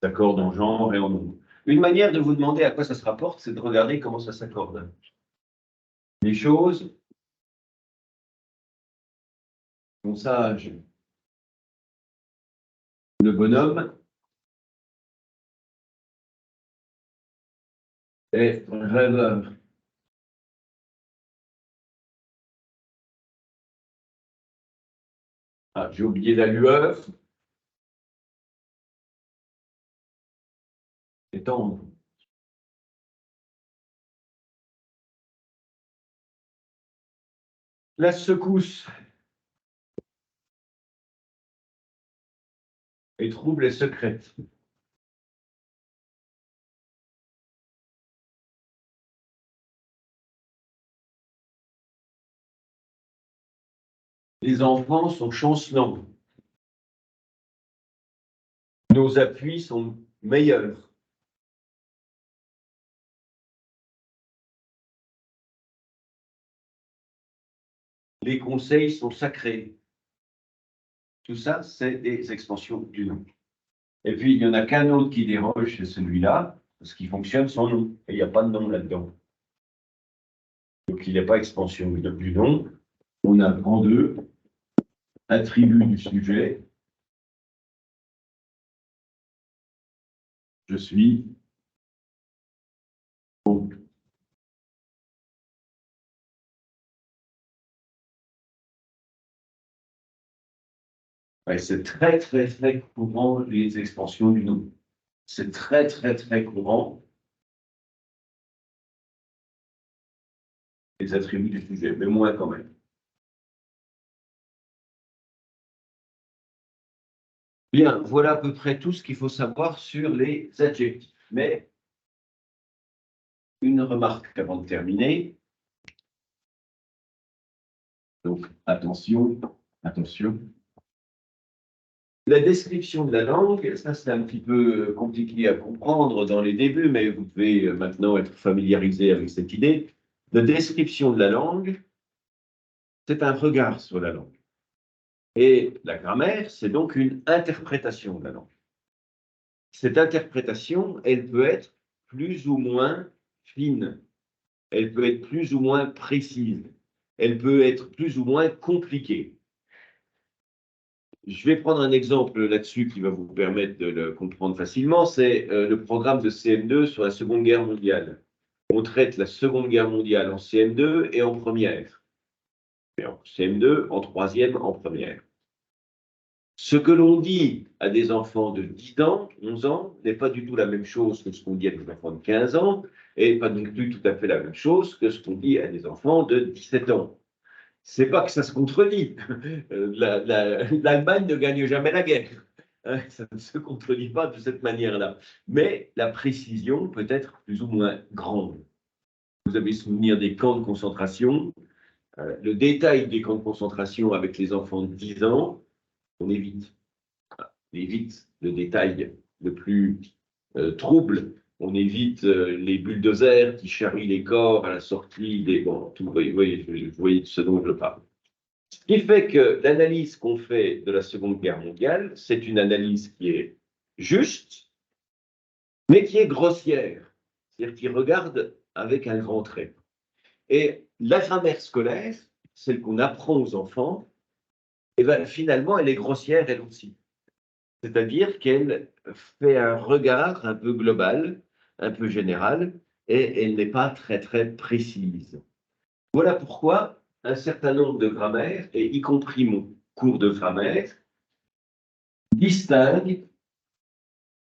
S'accordent en genre et en nombre. Une manière de vous demander à quoi ça se rapporte, c'est de regarder comment ça s'accorde. Les choses sont sages. Le bonhomme est rêveur. Ah, j'ai oublié la lueur. C'est tendre. La secousse et trouble et secrète. Les enfants sont chancelants. Nos appuis sont meilleurs. Les conseils sont sacrés. Tout ça, c'est des extensions du nom. Et puis, il n'y en a qu'un autre qui déroge, c'est celui-là, parce qu'il fonctionne sans nom. Et il n'y a pas de nom là-dedans. Donc, il n'est pas extension du nom. On a en deux, attribut du sujet. Je suis. Donc, ouais, c'est très, très, très courant, les extensions du nom. C'est très, très, très courant, les attributs du sujet, mais moins quand même. Bien, voilà à peu près tout ce qu'il faut savoir sur les adjectifs. Mais une remarque avant de terminer. Donc, attention, attention. La description de la langue, ça c'est un petit peu compliqué à comprendre dans les débuts, mais vous devez maintenant être familiarisé avec cette idée. La description de la langue, c'est un regard sur la langue. Et la grammaire, c'est donc une interprétation de la langue. Cette interprétation, elle peut être plus ou moins fine, elle peut être plus ou moins précise, elle peut être plus ou moins compliquée. Je vais prendre un exemple là-dessus qui va vous permettre de le comprendre facilement, c'est le programme de CM2 sur la Seconde Guerre mondiale. On traite la Seconde Guerre mondiale en CM2 et en première. Et en CM2, en troisième, en première. Ce que l'on dit à des enfants de 10 ans, 11 ans, n'est pas du tout la même chose que ce qu'on dit à des enfants de 15 ans, et pas non plus tout à fait la même chose que ce qu'on dit à des enfants de 17 ans. C'est pas que ça se contredit. L'Allemagne ne gagne jamais la guerre. Ça ne se contredit pas de cette manière-là. Mais la précision peut être plus ou moins grande. Vous avez souvenir des camps de concentration. Le détail des camps de concentration avec les enfants de 10 ans, on évite. On évite le détail le plus trouble. On évite les bulldozers qui charrient les corps à la sortie des... Bon, tout, vous voyez de ce dont je parle. Ce qui fait que l'analyse qu'on fait de la Seconde Guerre mondiale, c'est une analyse qui est juste, mais qui est grossière, c'est-à-dire qui regarde avec un grand trait. Et la grammaire scolaire, celle qu'on apprend aux enfants, et ben, finalement, elle est grossière elle aussi. C'est-à-dire qu'elle fait un regard un peu global, un peu général, et elle n'est pas très, très précise. Voilà pourquoi un certain nombre de grammaires, et y compris mon cours de grammaire,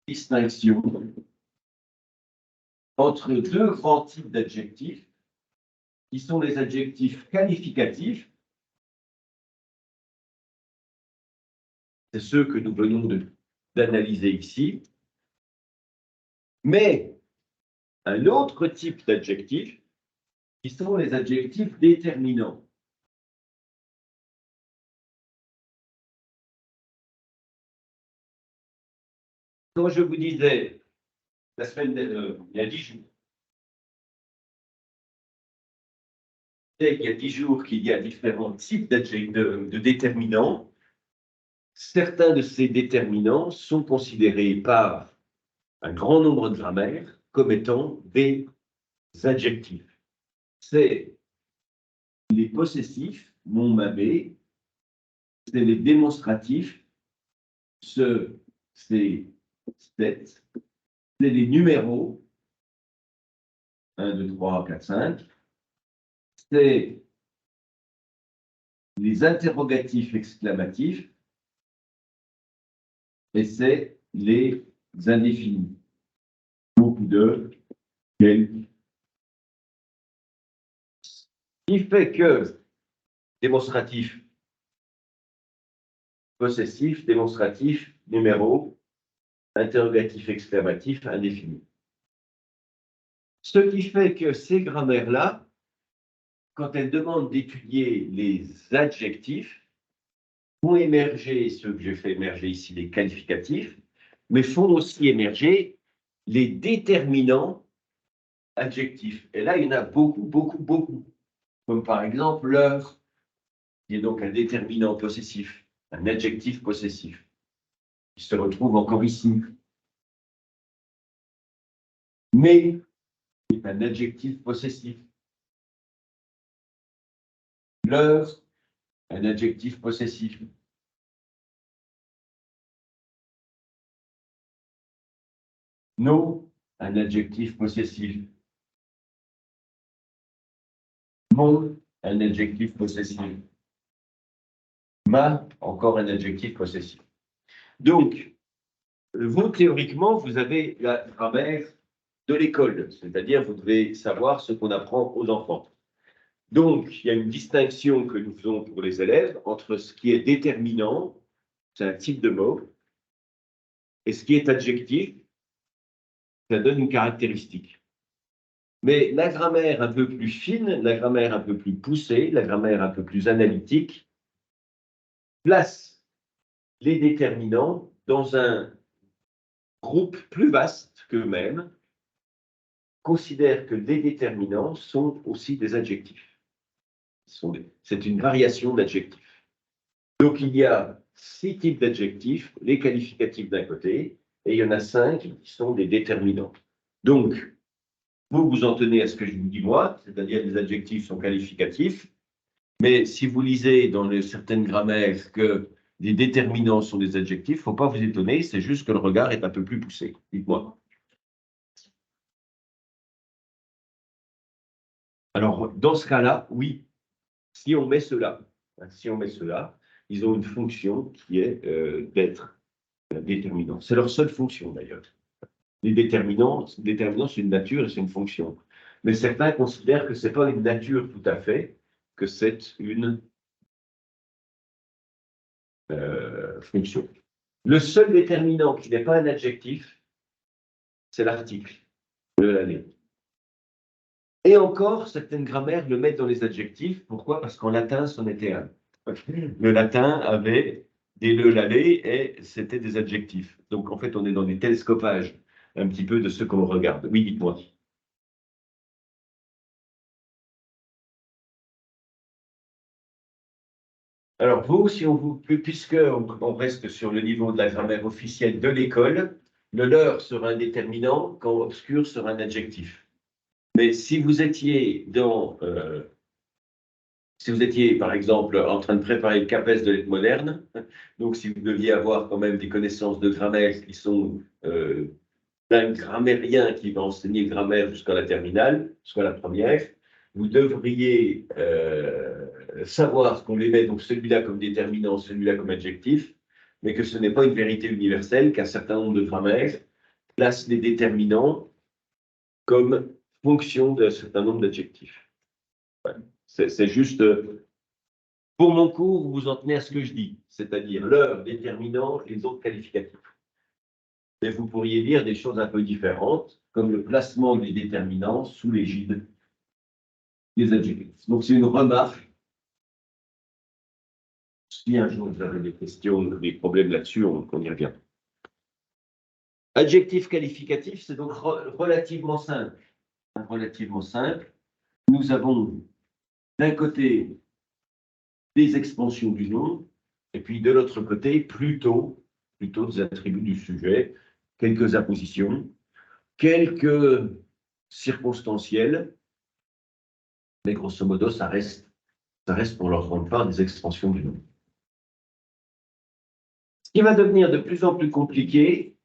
distinction entre deux grands types d'adjectifs, qui sont les adjectifs qualificatifs, c'est ceux que nous venons d'analyser ici, mais un autre type d'adjectifs, qui sont les adjectifs déterminants. Quand je vous disais la semaine il y a 10 jours, il y a 10 jours qu'il y a différents types de déterminants, certains de ces déterminants sont considérés par un grand nombre de grammaires comme étant des adjectifs. C'est les possessifs, mon, ma, bé, c'est les démonstratifs, ce, c'est, c'est les numéros, 1, 2, 3, 4, 5, c'est les interrogatifs exclamatifs, et c'est les indéfinis. Beaucoup de, quelques. Ce qui fait que démonstratif, possessif, démonstratif, numéro, interrogatif, exclamatif, indéfini. Ce qui fait que ces grammaires-là, quand elles demandent d'étudier les adjectifs, font émerger ce que j'ai fait émerger ici, les qualificatifs, mais font aussi émerger les déterminants adjectifs. Et là, il y en a beaucoup, beaucoup, beaucoup. Comme par exemple l'heure, qui est donc un déterminant possessif, un adjectif possessif, qui se retrouve encore ici. Mais c'est un adjectif possessif. L'heure, un adjectif possessif. Nos, un adjectif possessif. Mon, un adjectif possessif. Ma, encore un adjectif possessif. Donc, vous, théoriquement, vous avez la grammaire de l'école, c'est-à-dire vous devez savoir ce qu'on apprend aux enfants. Donc, il y a une distinction que nous faisons pour les élèves entre ce qui est déterminant, c'est un type de mot, et ce qui est adjectif, ça donne une caractéristique. Mais la grammaire un peu plus fine, la grammaire un peu plus poussée, la grammaire un peu plus analytique, place les déterminants dans un groupe plus vaste qu'eux-mêmes, considère que les déterminants sont aussi des adjectifs. C'est une variation d'adjectifs. Donc il y a 6 types d'adjectifs, les qualificatifs d'un côté, et il y en a 5 qui sont des déterminants. Donc, vous vous en tenez à ce que je vous dis moi, c'est-à-dire que les adjectifs sont qualificatifs, mais si vous lisez dans certaines grammaires que les déterminants sont des adjectifs, il ne faut pas vous étonner, c'est juste que le regard est un peu plus poussé. Dites-moi. Alors, dans ce cas-là, oui, si on met cela, ils ont une fonction qui est d'être déterminant. C'est leur seule fonction d'ailleurs. Les déterminants, c'est une nature et c'est une fonction. Mais certains considèrent que ce n'est pas une nature tout à fait, que c'est une fonction. Le seul déterminant qui n'est pas un adjectif, c'est l'article de l'année. Et encore, certaines grammaires le mettent dans les adjectifs. Pourquoi? Parce qu'en latin, c'en était un. Le latin avait des le, l'allé, et c'était des adjectifs. Donc, en fait, on est dans des télescopages un petit peu de ce qu'on regarde. Oui, dites-moi. Alors, vous, puisque on reste sur le niveau de la grammaire officielle de l'école, le leur sera un déterminant quand obscur sera un adjectif. Mais si vous étiez par exemple, en train de préparer le CAPES de lettres modernes, donc si vous deviez avoir quand même des connaissances de grammaire qui sont d'un grammairien qui va enseigner grammaire jusqu'à la terminale, jusqu'à la première, vous devriez savoir qu'on les met, donc celui-là comme déterminant, celui-là comme adjectif, mais que ce n'est pas une vérité universelle, qu'un certain nombre de grammaires placent les déterminants comme fonction d'un certain nombre d'adjectifs. Voilà. C'est juste, pour mon cours, vous vous en tenez à ce que je dis, c'est-à-dire leur déterminant, les autres qualificatifs. Mais vous pourriez lire des choses un peu différentes, comme le placement des déterminants sous l'égide des adjectifs. Donc, c'est une remarque. Si un jour vous avez des questions, des problèmes là-dessus, on y revient. Adjectif qualificatif, c'est donc relativement simple. Relativement simple. Nous avons d'un côté des expansions du nom, et puis de l'autre côté, plutôt des attributs du sujet, quelques appositions, quelques circonstanciels, mais grosso modo, ça reste pour leur grande part des expansions du nom. Ce qui va devenir de plus en plus compliqué,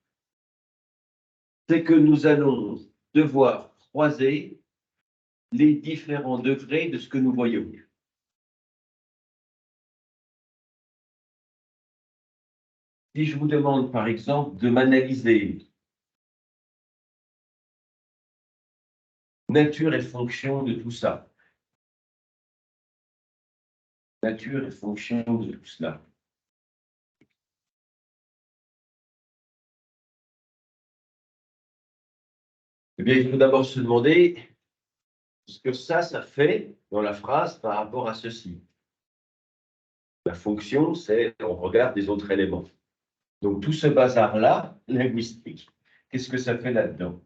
c'est que nous allons devoir croiser les différents degrés de ce que nous voyons. Si je vous demande, par exemple, de m'analyser nature et fonction de tout ça, nature et fonction de tout cela, Eh bien, il faut d'abord se demander ce que ça fait dans la phrase par rapport à ceci. La fonction, c'est on regarde les autres éléments. Donc, tout ce bazar-là, linguistique, qu'est-ce que ça fait là-dedans?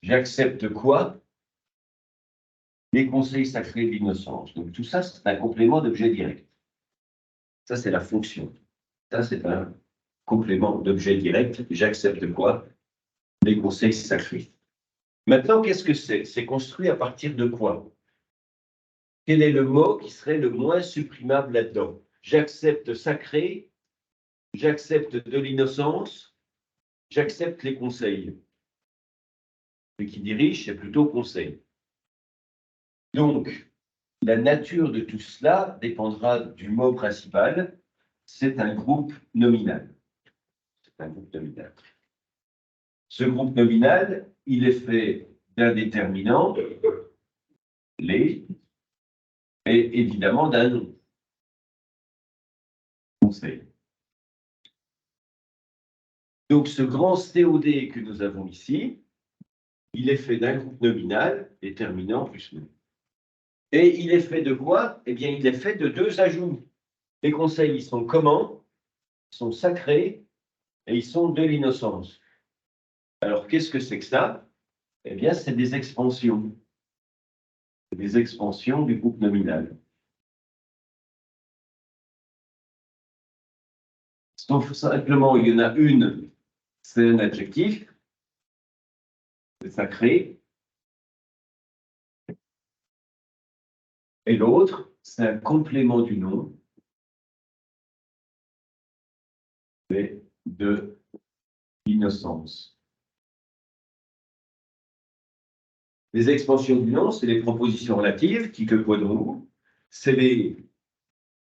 J'accepte quoi? Les conseils sacrés de l'innocence. Donc, tout ça, c'est un complément d'objet direct. Ça, c'est la fonction. Ça, c'est un complément d'objet direct. J'accepte quoi? Les conseils sacrés. Maintenant, qu'est-ce que c'est? C'est construit à partir de quoi? Quel est le mot qui serait le moins supprimable là-dedans? J'accepte sacré, j'accepte de l'innocence, j'accepte les conseils. Ce qui dirige, c'est plutôt conseil. Donc, la nature de tout cela dépendra du mot principal. C'est un groupe nominal. C'est un groupe nominal. Ce groupe nominal, il est fait d'un déterminant, les, et évidemment d'un nom. Conseil. Donc, ce grand COD que nous avons ici, il est fait d'un groupe nominal, déterminant plus nom. Et il est fait de quoi? Eh bien, il est fait de deux ajouts. Les conseils, ils sont comment? Ils sont sacrés et ils sont de l'innocence. Alors, qu'est-ce que c'est que ça? Eh bien, c'est des expansions. C'est des expansions du groupe nominal. Sauf simplement, il y en a une, c'est un adjectif, c'est sacré. Et l'autre, c'est un complément du nom, c'est de l'innocence. Les expansions du nom, c'est les propositions relatives, qui que quoi de nous, c'est les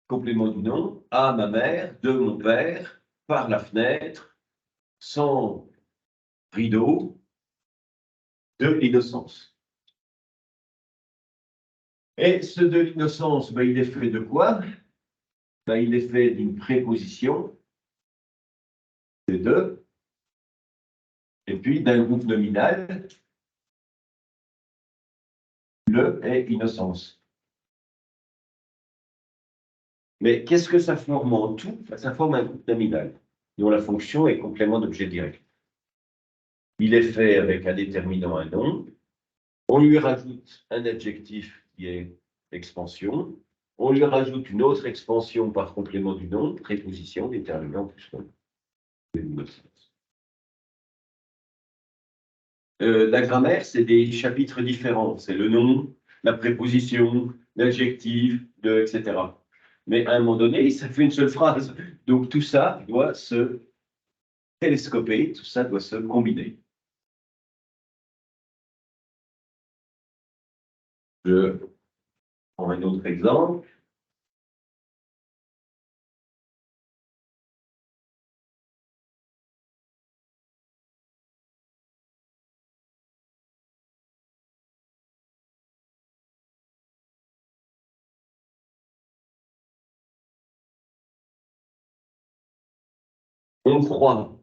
compléments du nom, à ma mère, de mon père, par la fenêtre, sans rideau, de l'innocence. Et ce de l'innocence, ben, il est fait de quoi? Ben, il est fait d'une préposition, c'est de, et puis d'un groupe nominal, le est innocence. Mais qu'est-ce que ça forme en tout? Ça forme un groupe nominal, dont la fonction est complément d'objet direct. Il est fait avec un déterminant, un nom. On lui rajoute un adjectif qui est expansion. On lui rajoute une autre expansion par complément du nom, préposition, déterminant plus nom. La grammaire, c'est des chapitres différents. C'est le nom, la préposition, l'adjectif, etc. Mais à un moment donné, ça fait une seule phrase. Donc tout ça doit se télescoper, tout ça doit se combiner. Je prends un autre exemple. On croit.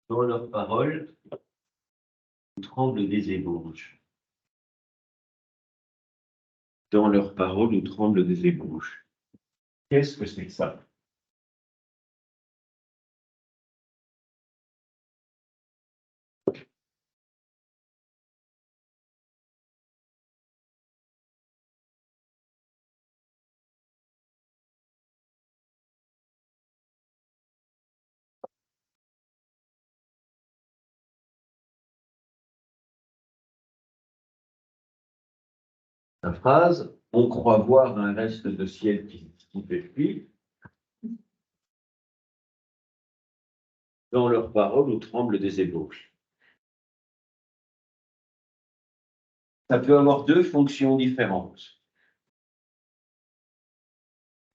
Dans leurs paroles, tremblent des ébauches. Dans leurs paroles, où tremblent des ébauches. Qu'est-ce que c'est que ça? La phrase, on croit voir un reste de ciel qui fait pluie. Dans leurs paroles, où tremblent des ébauches. Ça peut avoir deux fonctions différentes.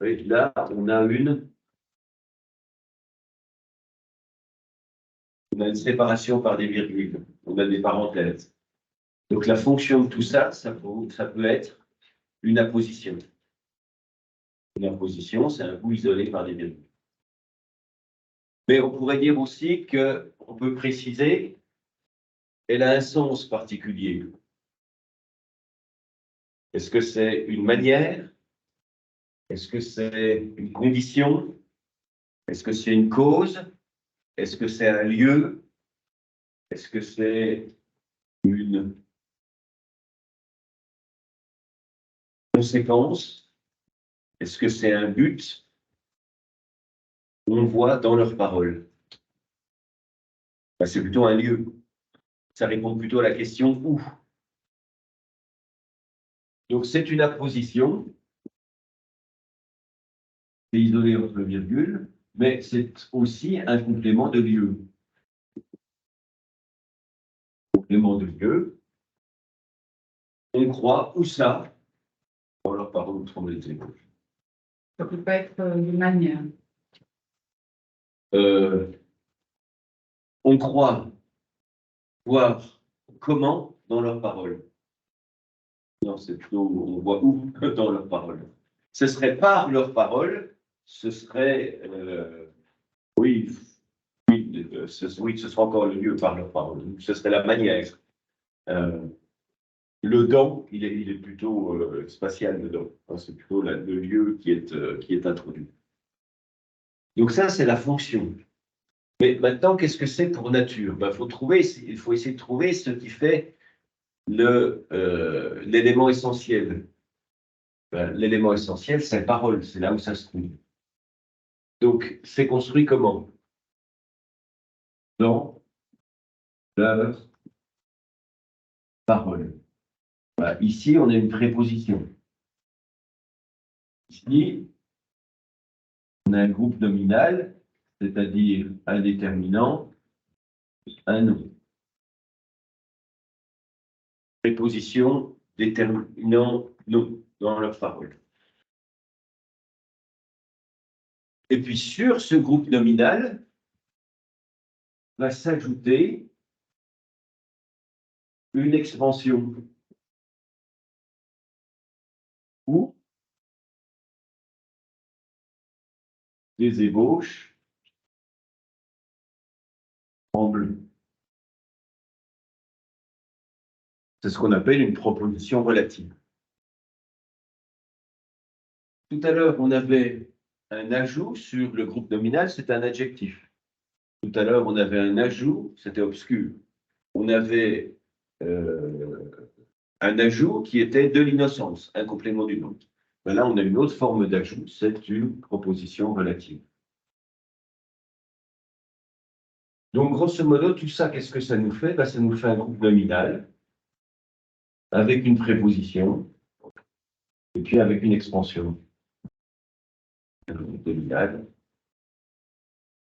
Et là, on a une séparation par des virgules, on a des parenthèses. Donc la fonction de tout ça, ça peut être une apposition. La position, c'est un bout isolé par des virgules. Mais on pourrait dire aussi qu'on peut préciser, elle a un sens particulier. Est-ce que c'est une manière? Est-ce que c'est une condition? Est-ce que c'est une cause? Est-ce que c'est un lieu? Est-ce que c'est une conséquence? Est-ce que c'est un but? On voit dans leurs paroles. Ben, c'est plutôt un lieu. Ça répond plutôt à la question où. Donc c'est une apposition, c'est isolé entre virgules, mais c'est aussi un complément de lieu. Complément de lieu. On croit où ça? Dans leurs paroles, tremble les ébauches. Ça ne peut pas être de manière. On croit voir comment dans leurs paroles. Non, c'est plutôt on voit où dans leurs paroles. Ce serait par leurs paroles, ce serait oui, oui, ce sera encore le lieu par leurs paroles. Ce serait la manière. Le dans, il est plutôt spatial dedans. C'est plutôt le lieu qui est introduit. Donc ça, c'est la fonction. Mais maintenant, qu'est-ce que c'est pour nature? Il faut essayer de trouver ce qui fait l'élément essentiel. L'élément essentiel, c'est la parole, c'est là où ça se trouve. Donc, c'est construit comment? Dans leur parole. Ici, on a une préposition. Ici, on a un groupe nominal, c'est-à-dire un déterminant, un nom. Préposition, déterminant, nom, dans leur parole. Et puis, sur ce groupe nominal, va s'ajouter une expansion ou des ébauches en bleu. C'est ce qu'on appelle une proposition relative. Tout à l'heure, on avait un ajout sur le groupe nominal, c'est un adjectif. Tout à l'heure, on avait un ajout, c'était obscur. On avait un ajout qui était de l'innocence, un complément du nom. Ben là, on a une autre forme d'ajout, c'est une proposition relative. Donc, grosso modo, tout ça, qu'est-ce que ça nous fait? Ben, ça nous fait un groupe nominal avec une préposition et puis avec une expansion. Un groupe nominal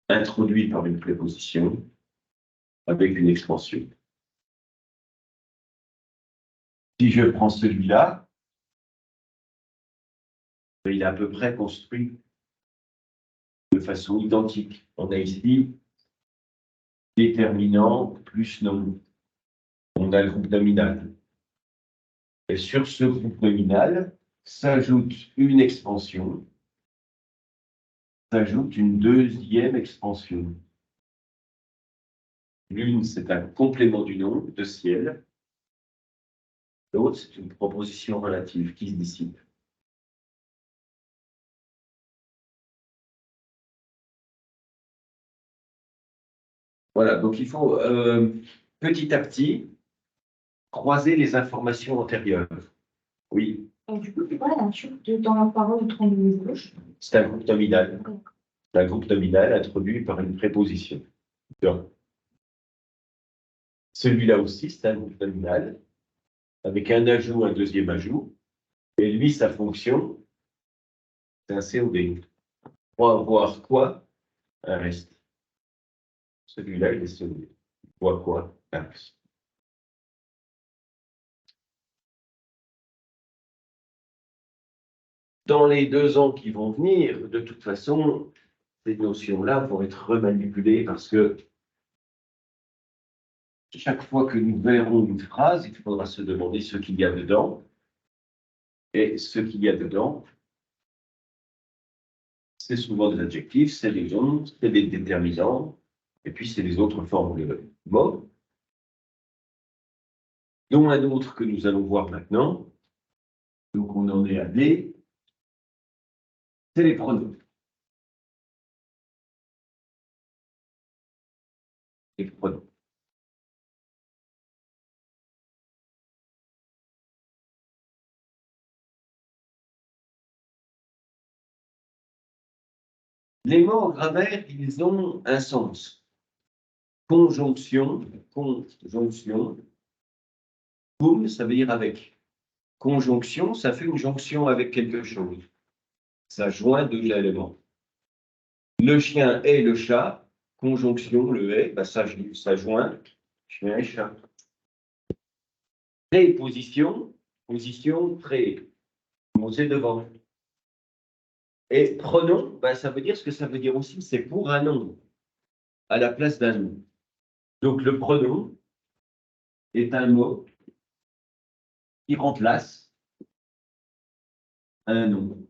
introduit par une préposition avec une expansion. Si je prends celui-là, il est à peu près construit de façon identique. On a ici déterminant plus nom. On a le groupe nominal. Et sur ce groupe nominal s'ajoute une expansion, s'ajoute une deuxième expansion. L'une, c'est un complément du nom de ciel. L'autre, c'est une proposition relative qui se dissipe. Voilà, donc il faut petit à petit croiser les informations antérieures. Oui. Et du coup, c'est quoi la nature dans la parole de trompe de gauche? C'est un groupe nominal. C'est un groupe nominal introduit par une préposition. Donc, celui-là aussi, c'est un groupe nominal avec un ajout, un deuxième ajout. Et lui, sa fonction, c'est un COD. Pour avoir quoi? Un reste. Celui-là, il est COD. Pour quoi? Un reste. Dans les 2 ans qui vont venir, de toute façon, ces notions-là vont être remanipulées parce que chaque fois que nous verrons une phrase, il faudra se demander ce qu'il y a dedans. Et ce qu'il y a dedans, c'est souvent des adjectifs, c'est des noms, c'est des déterminants, et puis c'est les autres formes de mots, dont un autre que nous allons voir maintenant. Donc on en est à D, c'est les pronoms. Les pronoms. Les mots en grammaire, ils ont un sens. Conjonction, conjonction. Cum, ça veut dire avec. Conjonction, ça fait une jonction avec quelque chose. Ça joint deux éléments. Le chien et le chat, conjonction, le et, bah ça joint chien et chat. Préposition, position, pré, c'est devant. Et pronom, bah, ça veut dire ce que ça veut dire aussi, c'est pour un nom, à la place d'un nom. Donc le pronom est un mot qui remplace un nom.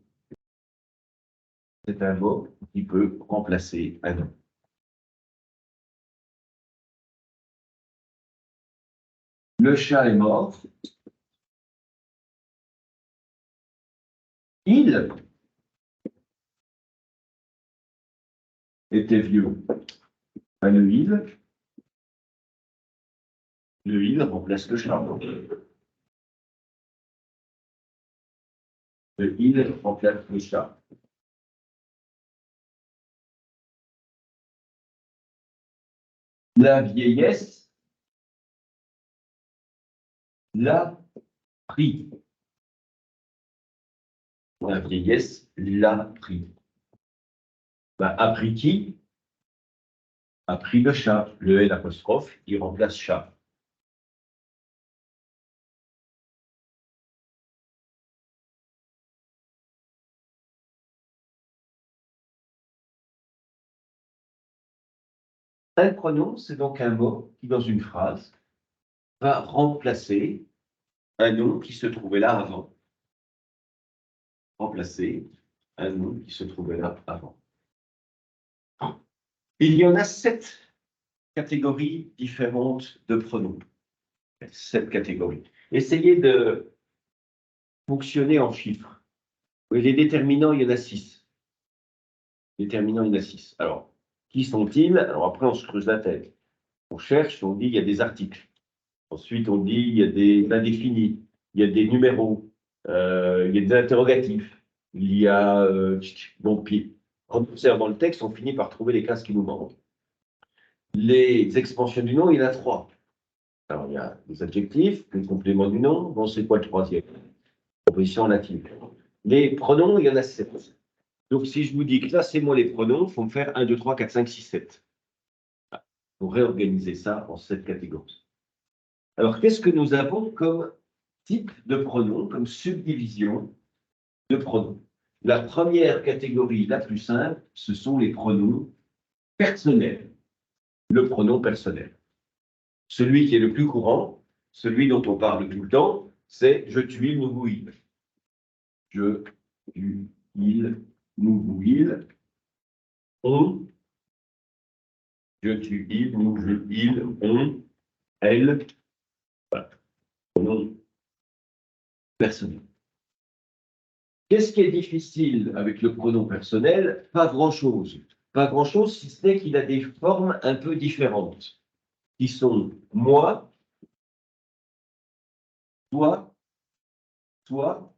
C'est un mot qui peut remplacer un nom. Le chat est mort. Il était vieux. Ben, le il remplace le chat. Le il remplace le chat. La vieillesse l'a pris. La vieillesse l'a pris. Ben, a pris qui? A pris le chat. Le L apostrophe, il remplace chat. Un pronom, c'est donc un mot qui, dans une phrase, va remplacer un nom qui se trouvait là avant. Remplacer un nom qui se trouvait là avant. Il y en a 7 catégories différentes de pronoms. 7 catégories. Essayez de fonctionner en chiffres. Les déterminants, il y en a 6. Déterminants, il y en a 6. Alors, qui sont-ils? Alors après, on se creuse la tête. On cherche, on dit il y a des articles. Ensuite, on dit il y a des indéfinis, il y a des numéros, il y a des interrogatifs, il y a... bon, puis, en observant le texte, on finit par trouver les classes qui nous manquent. Les expansions du nom, il y en a 3. Alors, il y a les adjectifs, le complément du nom. Bon, c'est quoi le troisième? Proposition relative. Les pronoms, il y en a 7. Donc, si je vous dis classez-moi les pronoms, il faut me faire 1, 2, 3, 4, 5, 6, 7. Pour réorganiser ça en 7 catégories. Alors, qu'est-ce que nous avons comme type de pronom, comme subdivision de pronoms? La première catégorie, la plus simple, ce sont les pronoms personnels. Le pronom personnel. Celui qui est le plus courant, celui dont on parle tout le temps, c'est je, tu, il, nous, vous, il. Je, tu, il, nous, vous, il. On. Je, tu, il, nous, je, il, on, elle. Voilà. Pronom personnel. Qu'est-ce qui est difficile avec le pronom personnel? Pas grand-chose. Pas grand-chose, si ce n'est qu'il a des formes un peu différentes, qui sont moi, toi, toi,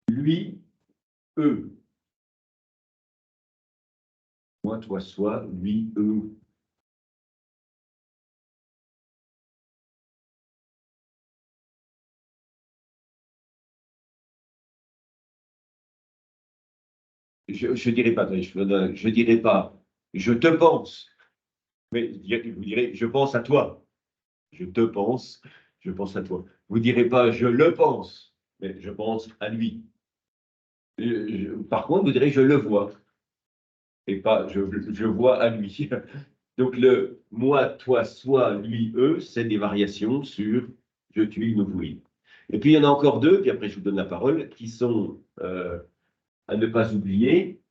lui, eux. Moi, toi, soi, lui, eux. Je dirais pas, je dirais pas, je te pense, mais vous direz, je pense à toi. Je te pense, je pense à toi. Vous direz pas, je le pense, mais je pense à lui. Par contre, vous direz, je le vois, et pas, je vois à lui. Donc, le moi, toi, soi, lui, eux, c'est des variations sur je, tu, nous, vous, il. Et puis, il y en a encore deux, puis après, je vous donne la parole, qui sont à ne pas oublier,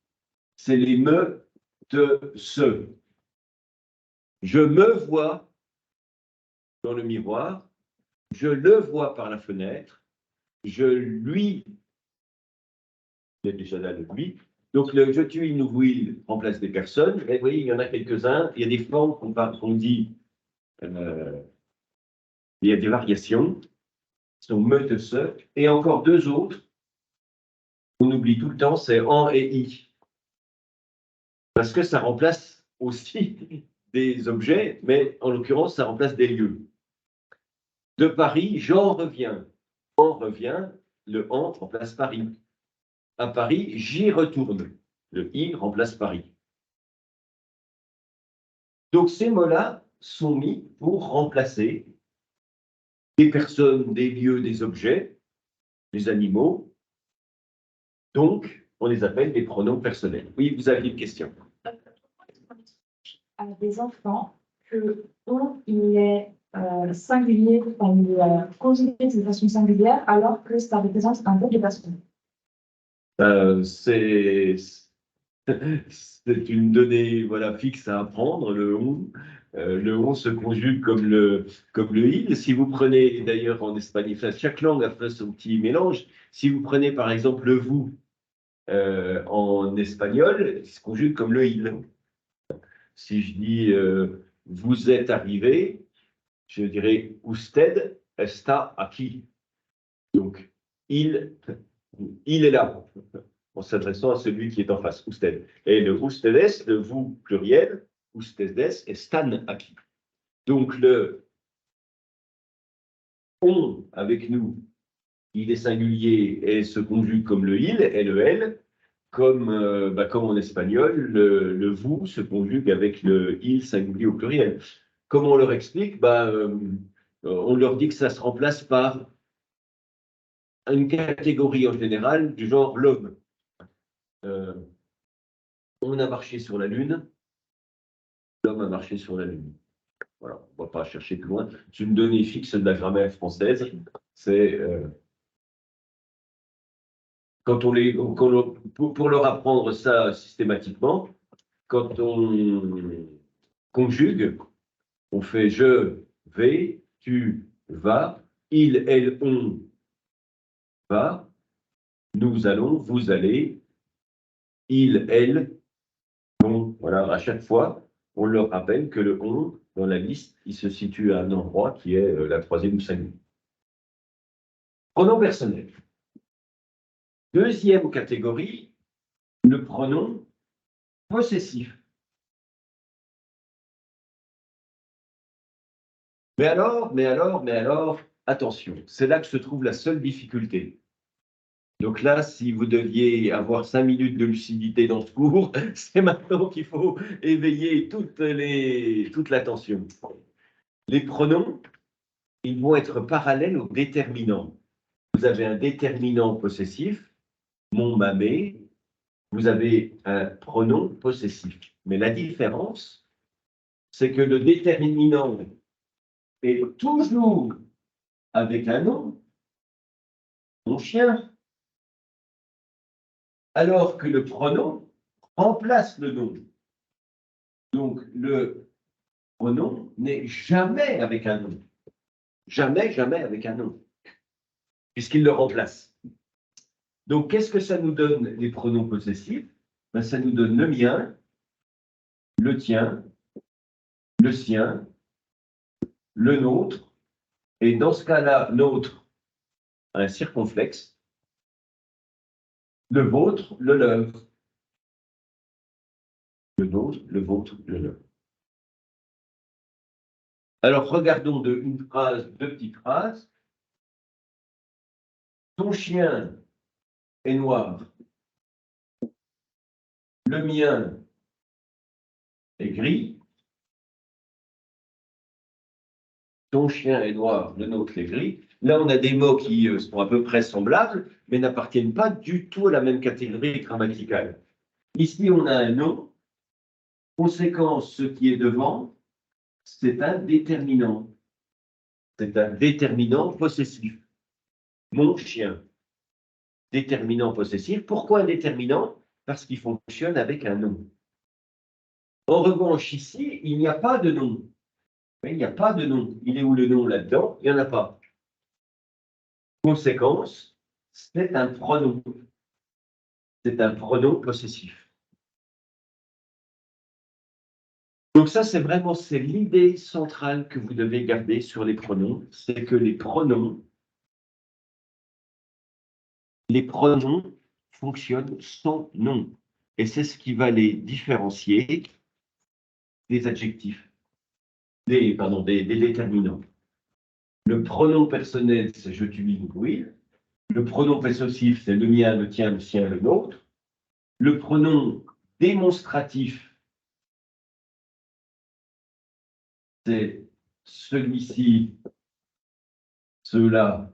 c'est les me, te, se. Je me vois dans le miroir, je le vois par la fenêtre, je lui, il y a déjà là le lui. Donc le je, tu, il, nous, vous, il remplace des personnes. Et vous voyez, il y en a quelques-uns. Il y a des formes qu'on dit, il y a des variations, sont me, te, se. Et encore deux autres, on oublie tout le temps, c'est en et i. Parce que ça remplace aussi des objets, mais en l'occurrence, ça remplace des lieux. De Paris, j'en reviens. En revient, le en remplace Paris. À Paris, j'y retourne. Le i remplace Paris. Donc ces mots-là sont mis pour remplacer des personnes, des lieux, des objets, des animaux. Donc, on les appelle des pronoms personnels. Oui, vous avez une question. À des enfants que on il est singulier, enfin, il est conjugué de façon singulière, alors que ça représente un groupe de personnes. C'est une donnée voilà, fixe à apprendre, le on. Le on se conjugue comme le il. Si vous prenez, d'ailleurs en espagnol, chaque langue a fait son petit mélange. Si vous prenez par exemple le vous en espagnol, il se conjugue comme le il. Si je dis vous êtes arrivé, je dirais usted está aquí. Donc, il est là, en s'adressant à celui qui est en face, usted. Et le ustedes, le vous pluriel, ustedes están aquí. Donc, le on avec nous, il est singulier et se conjugue comme le il et le elle, comme en espagnol, le vous se conjugue avec le il singulier au pluriel. Comment on leur explique? On leur dit que ça se remplace par une catégorie en général du genre l'homme. On a marché sur la Lune, l'homme a marché sur la Lune. Voilà, on ne va pas chercher plus loin. C'est une donnée fixe de la grammaire française. C'est pour leur apprendre ça systématiquement, quand on conjugue, on fait je vais, tu vas, il, elle, on va, nous allons, vous allez, il, elle, on. Voilà, à chaque fois, on leur rappelle que le on, dans la liste, il se situe à un endroit qui est la troisième ou cinquième. Pronom personnel. Deuxième catégorie, le pronom possessif. Mais alors, attention, c'est là que se trouve la seule difficulté. Donc là, si vous deviez avoir 5 minutes de lucidité dans ce cours, c'est maintenant qu'il faut éveiller toute l'attention. Les pronoms, ils vont être parallèles aux déterminants. Vous avez un déterminant possessif, mon, ma, mes. Vous avez un pronom possessif. Mais la différence, c'est que le déterminant est toujours avec un nom, mon chien, alors que le pronom remplace le nom. Donc, le pronom n'est jamais avec un nom. Jamais, jamais avec un nom, puisqu'il le remplace. Donc, qu'est-ce que ça nous donne, les pronoms possessifs? Ça nous donne le mien, le tien, le sien, le nôtre, et dans ce cas-là, nôtre, un circonflexe, le vôtre, le leur. Le nôtre, le vôtre, le leur. Alors, regardons deux petites phrases. Ton chien est noir. Le mien est gris. Ton chien est noir, le nôtre est gris. Là, on a des mots qui sont à peu près semblables, mais n'appartiennent pas du tout à la même catégorie grammaticale. Ici, on a un nom. Conséquence, ce qui est devant, c'est un déterminant. C'est un déterminant possessif. Mon chien. déterminant possessif. Pourquoi un déterminant? Parce qu'il fonctionne avec un nom. En revanche, ici, il n'y a pas de nom. Il n'y a pas de nom. Il est où le nom là-dedans? Il n'y en a pas. Conséquence, c'est un pronom. C'est un pronom possessif. Donc ça, c'est l'idée centrale que vous devez garder sur les pronoms, c'est que les pronoms fonctionnent sans nom. Et c'est ce qui va les différencier des adjectifs, des déterminants. Le pronom personnel, c'est je, tu, il, vous, il. Le pronom possessif, c'est le mien, le tien, le sien, le nôtre. Le pronom démonstratif, c'est celui-ci, ceux-là,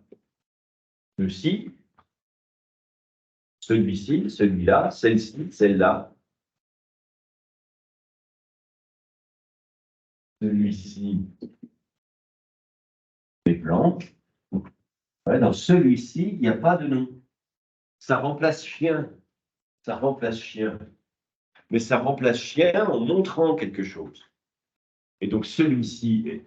ceux-ci, celui-ci, celui-là, celle-ci, celle-là, celui-ci, les plantes. Ouais, dans celui-ci, il n'y a pas de nom. Ça remplace chien. Ça remplace chien. Mais ça remplace chien en montrant quelque chose. Et donc celui-ci est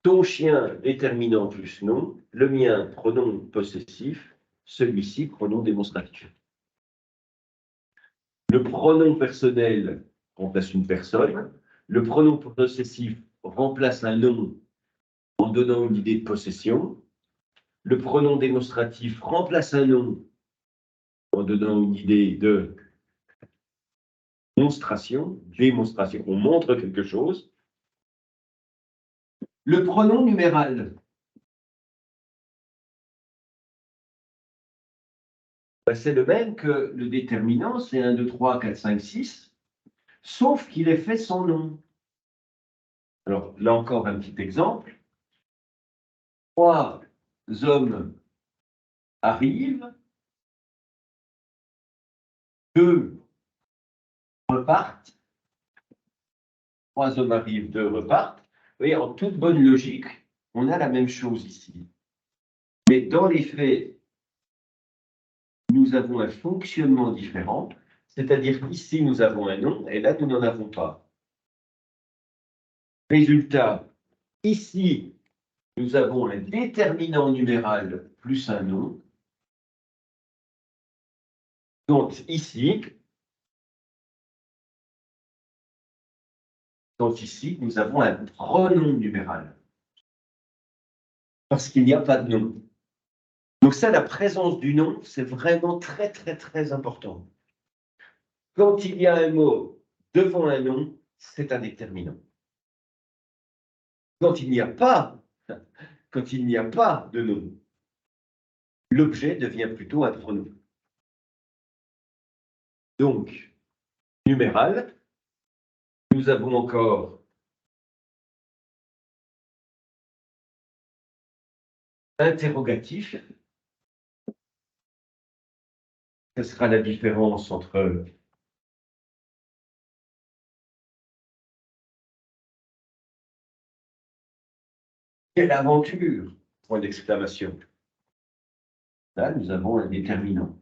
ton chien déterminant plus nom, le mien pronom possessif, celui-ci pronom démonstratif. Le pronom personnel remplace une personne, le pronom possessif remplace un nom en donnant une idée de possession, le pronom démonstratif remplace un nom en donnant une idée de démonstration, on montre quelque chose. Le pronom numéral, c'est le même que le déterminant, c'est 1, 2, 3, 4, 5, 6, sauf qu'il est fait sans nom. Alors, là encore, un petit exemple. 3 hommes arrivent, 2 repartent. 3 hommes arrivent, 2 repartent. Vous voyez, en toute bonne logique, on a la même chose ici. Mais dans les faits, nous avons un fonctionnement différent. C'est-à-dire qu'ici, nous avons un nom, et là, nous n'en avons pas. Résultat, ici, nous avons un déterminant numéral plus un nom. Donc ici, nous avons un pronom numéral. Parce qu'il n'y a pas de nom. Donc ça, la présence du nom, c'est vraiment très, très, très important. Quand il y a un mot devant un nom, c'est un déterminant. Quand il n'y a pas de nom, l'objet devient plutôt un pronom. Donc, numéral, nous avons encore interrogatif. Ce sera la différence entre quelle aventure, point d'exclamation. Là, nous avons un déterminant.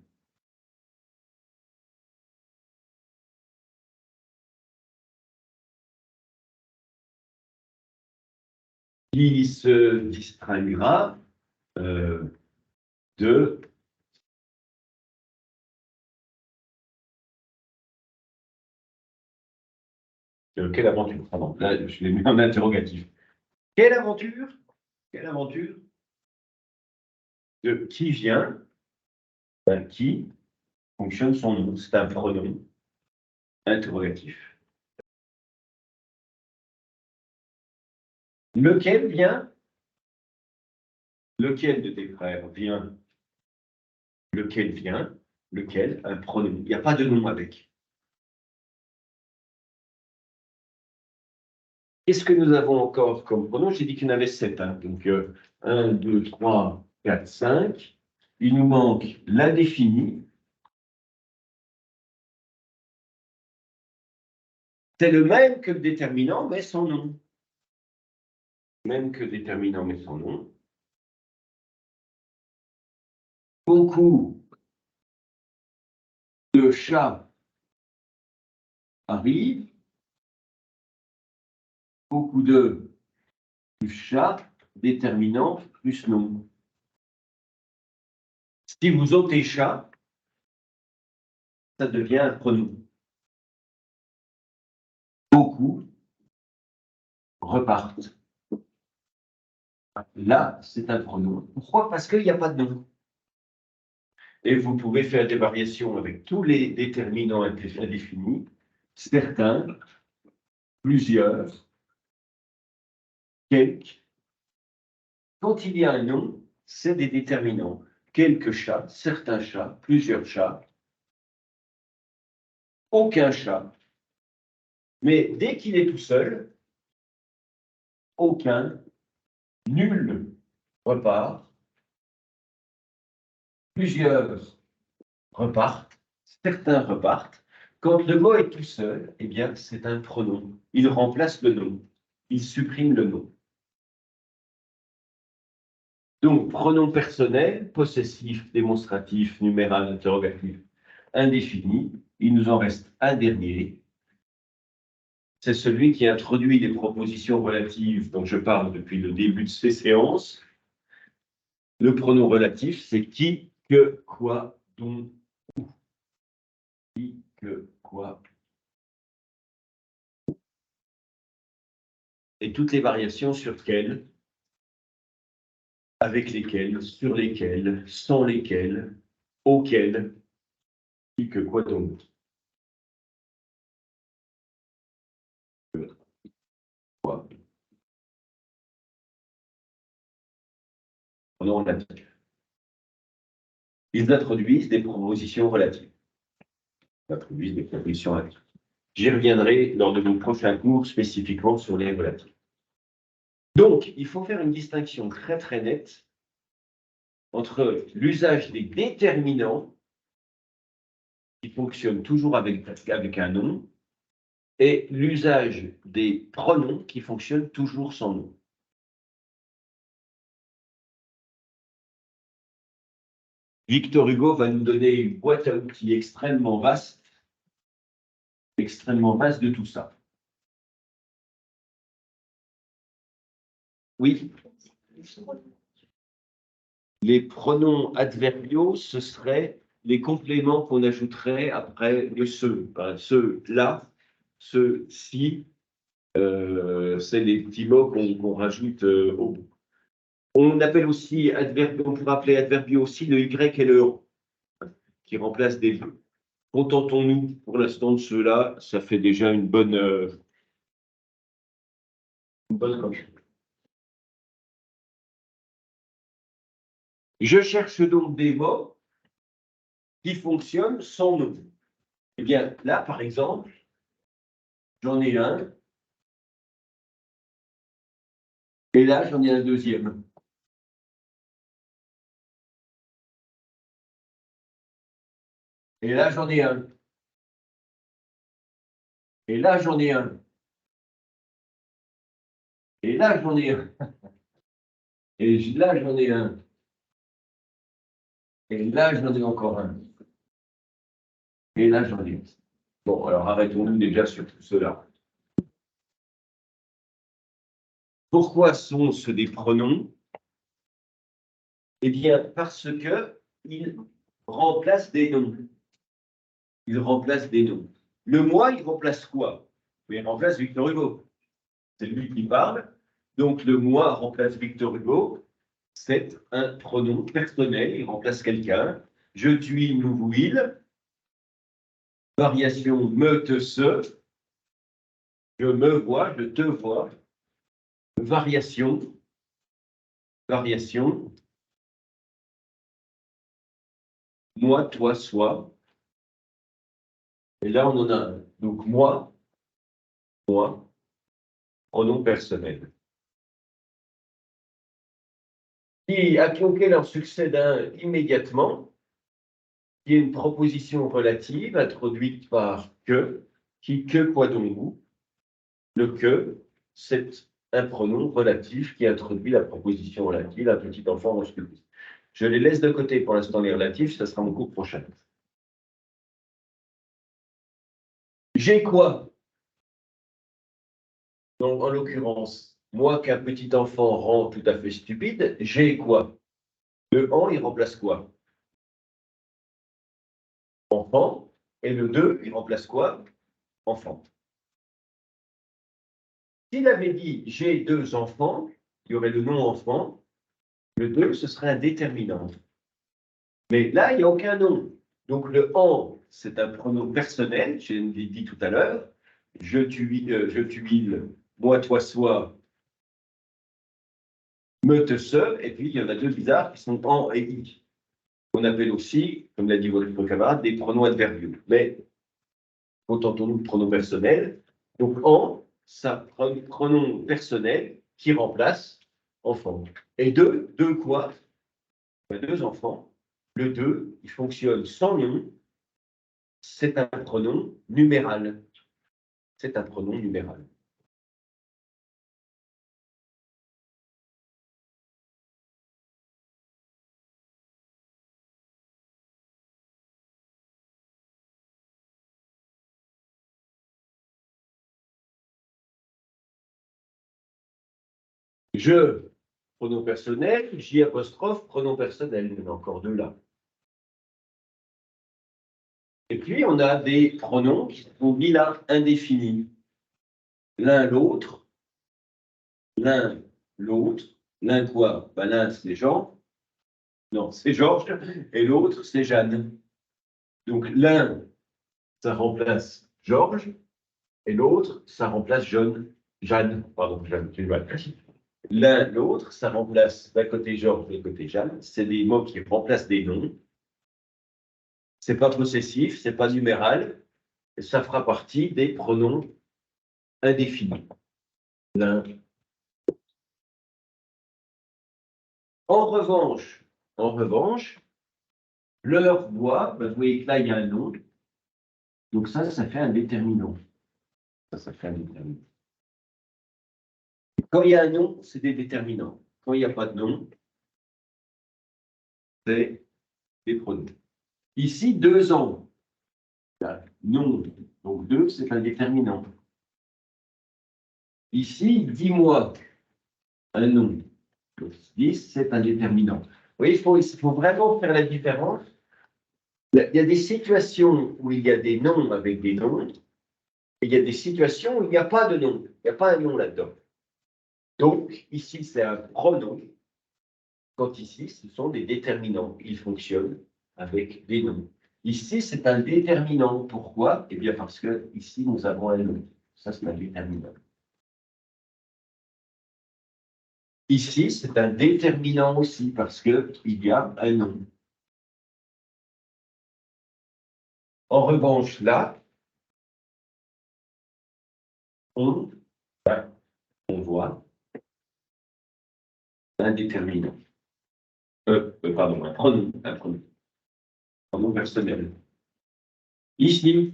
Qui se distinguera de quelle aventure? Pardon, là, je l'ai mis en interrogatif. Quelle aventure? Quelle aventure? De qui vient? Qui fonctionne son nom. C'est un pronom interrogatif. Lequel vient? Lequel de tes frères vient? Lequel vient? Lequel? Un pronom. Il n'y a pas de nom avec. Qu'est-ce que nous avons encore comme pronom? J'ai dit qu'il y en avait 7. Hein. Donc, 1, 2, 3, 4, 5. Il nous manque l'indéfini. C'est le même que le déterminant, mais sans nom. Même que le déterminant, mais sans nom. Beaucoup Le chat arrive. Beaucoup de plus chat, déterminant plus nom. Si vous ôtez chat, ça devient un pronom. Beaucoup repartent. Là, c'est un pronom. Pourquoi? Parce qu'il n'y a pas de nom. Et vous pouvez faire des variations avec tous les déterminants indéfinis, certains, plusieurs, quelques. Quand il y a un nom, c'est des déterminants. Quelques chats, certains chats, plusieurs chats, aucun chat. Mais dès qu'il est tout seul, aucun, nul repart, plusieurs repartent, certains repartent. Quand le mot est tout seul, eh bien, c'est un pronom. Il remplace le nom. Il supprime le nom. Donc, pronom personnel, possessif, démonstratif, numéral, interrogatif, indéfini. Il nous en reste un dernier. C'est celui qui introduit les propositions relatives dont je parle depuis le début de ces séances. Le pronom relatif, c'est qui, que, quoi, dont, où. Qui, que, quoi. Et toutes les variations sur quelles, avec lesquelles, sur lesquelles, sans lesquelles, auxquelles, qui, que, quoi, donc. Quoi. Pronom relatif. Ils introduisent des propositions relatives. Ils introduisent des propositions relatives. J'y reviendrai lors de mon prochain cours spécifiquement sur les relatifs. Donc, il faut faire une distinction très très nette entre l'usage des déterminants qui fonctionnent toujours avec un nom et l'usage des pronoms qui fonctionnent toujours sans nom. Victor Hugo va nous donner une boîte à outils extrêmement vaste de tout ça. Oui. Les pronoms adverbiaux, ce seraient les compléments qu'on ajouterait après le ce. Enfin, ce-là, ce-ci, c'est les petits mots qu'on rajoute au bout. On appelle aussi on pourrait appeler adverbiaux aussi le y et le o, qui remplacent des deux. Contentons-nous pour l'instant de ceux-là, ça fait déjà une bonne coche. Je cherche donc des mots qui fonctionnent sans nom. Eh bien, là, par exemple, j'en ai un, et là, j'en ai un deuxième. Et là, j'en ai un. Et là, j'en ai un. Et là, j'en ai un. Et là, j'en ai un. Et là, j'en ai encore un. Et là, j'en ai un. Bon, alors arrêtons-nous déjà sur tout cela. Pourquoi sont-ce des pronoms? Eh bien, parce qu'ils remplacent des noms. Ils remplacent des noms. Le moi, il remplace quoi? Il remplace Victor Hugo. C'est lui qui parle. Donc, le moi remplace Victor Hugo. C'est un pronom personnel. Il remplace quelqu'un. Je, tu, il, nous, vous, il. Variation me, te, ce. Je me vois, je te vois. Variation. Variation. Moi, toi, soi. Et là, on en a un. Donc, moi, pronom personnel. Auquel on succède un immédiatement, qui est une proposition relative introduite par que, qui, que, quoi donc où. Le que, c'est un pronom relatif qui introduit la proposition relative à un petit enfant dans ce que. Je les laisse de côté pour l'instant les relatifs, ça sera mon cours prochain. J'ai quoi? Donc, en l'occurrence, moi qu'un petit enfant rend tout à fait stupide, j'ai quoi? Le en, il remplace quoi? Enfant. Et le 2, il remplace quoi? Enfant. S'il avait dit j'ai 2 enfants, il y aurait le nom enfant. Le 2, ce serait un déterminant. Mais là, il n'y a aucun nom. Donc le en, c'est un pronom personnel, je l'ai dit tout à l'heure. Je, tu, il, moi, toi, soi, me, te, se. Et puis, il y en a 2 bizarres qui sont en et i. On appelle aussi, comme l'a dit votre camarade, des pronoms adverbiaux. Mais contentons-nous de pronoms personnels. Donc en, ça pronom personnel qui remplace enfant. Et 2, 2 quoi? 2 enfants. Le 2, il fonctionne sans nom. C'est un pronom numéral. C'est un pronom numéral. Je, pronom personnel, J apostrophe, pronom personnel. Il y en a encore 2 là. Et puis, on a des pronoms qui sont mis là indéfinis. L'un, l'autre, l'un, l'autre, l'un quoi? Ben, l'un, c'est Jean. Non, c'est Georges. Et l'autre, c'est Jeanne. Donc, l'un, ça remplace Georges. Et l'autre, ça remplace Jeanne. Pardon, Jeanne, j'ai mal. L'un, l'autre, ça remplace d'un côté Georges, de l'autre côté Jeanne. C'est des mots qui remplacent des noms. C'est pas possessif, c'est pas numéral. Et ça fera partie des pronoms indéfinis. L'un. En revanche, leur bois, ben, vous voyez que là, il y a un nom. Donc ça fait un déterminant. Ça fait un déterminant. Quand il y a un nom, c'est des déterminants. Quand il n'y a pas de nom, c'est des pronoms. Ici, 2 ans. Non. Donc 2, c'est un déterminant. Ici, 10 mois. Un nom. Donc 10, c'est un déterminant. Vous voyez, il faut vraiment faire la différence. Il y a des situations où il y a des noms avec des noms, et il y a des situations où il n'y a pas de nom. Il n'y a pas un nom là-dedans. Donc, ici, c'est un pronom. Quand ici, ce sont des déterminants. Ils fonctionnent avec des noms. Ici, c'est un déterminant. Pourquoi? Eh bien, parce que ici, nous avons un nom. Ça, c'est un déterminant. Ici, c'est un déterminant aussi, parce qu'il y a un nom. En revanche, là, on voit un déterminant. Pardon, un pronom. Un pronom personnel. Ici,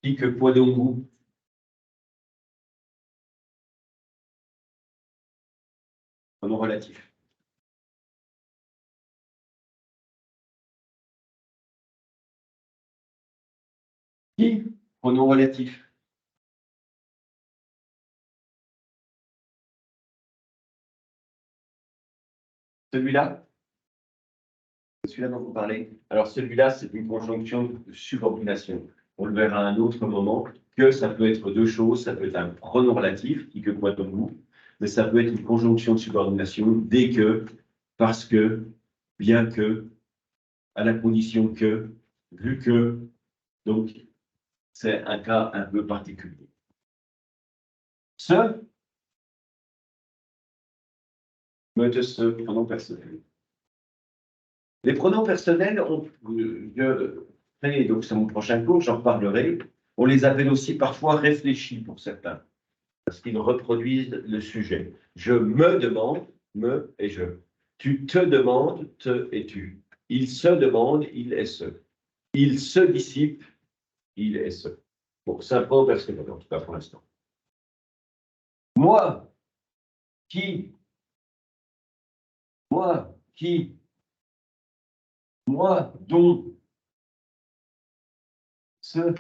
dit que Poidongo. Pronom relatif. Qui? Pronom relatif. Celui-là? Celui-là dont vous parlez. Alors celui-là, c'est une conjonction de subordination. On le verra à un autre moment, que ça peut être 2 choses. Ça peut être un pronom relatif, qui que quoi comme vous, mais ça peut être une conjonction de subordination dès que, parce que, bien que, à la condition que, vu que. Donc, c'est un cas un peu particulier. Ce, pronom personnel. Les pronoms personnels, donc c'est mon prochain cours, j'en reparlerai. On les appelle aussi parfois réfléchis pour certains, parce qu'ils reproduisent le sujet. Je me demande, me et je. Tu te demandes, te et tu. Il se demande, il et ce. Il se dissipe, il et ce. Bon, simplement personnel, en tout cas pour l'instant. Moi, qui, moi, qui, moi, dont, ce,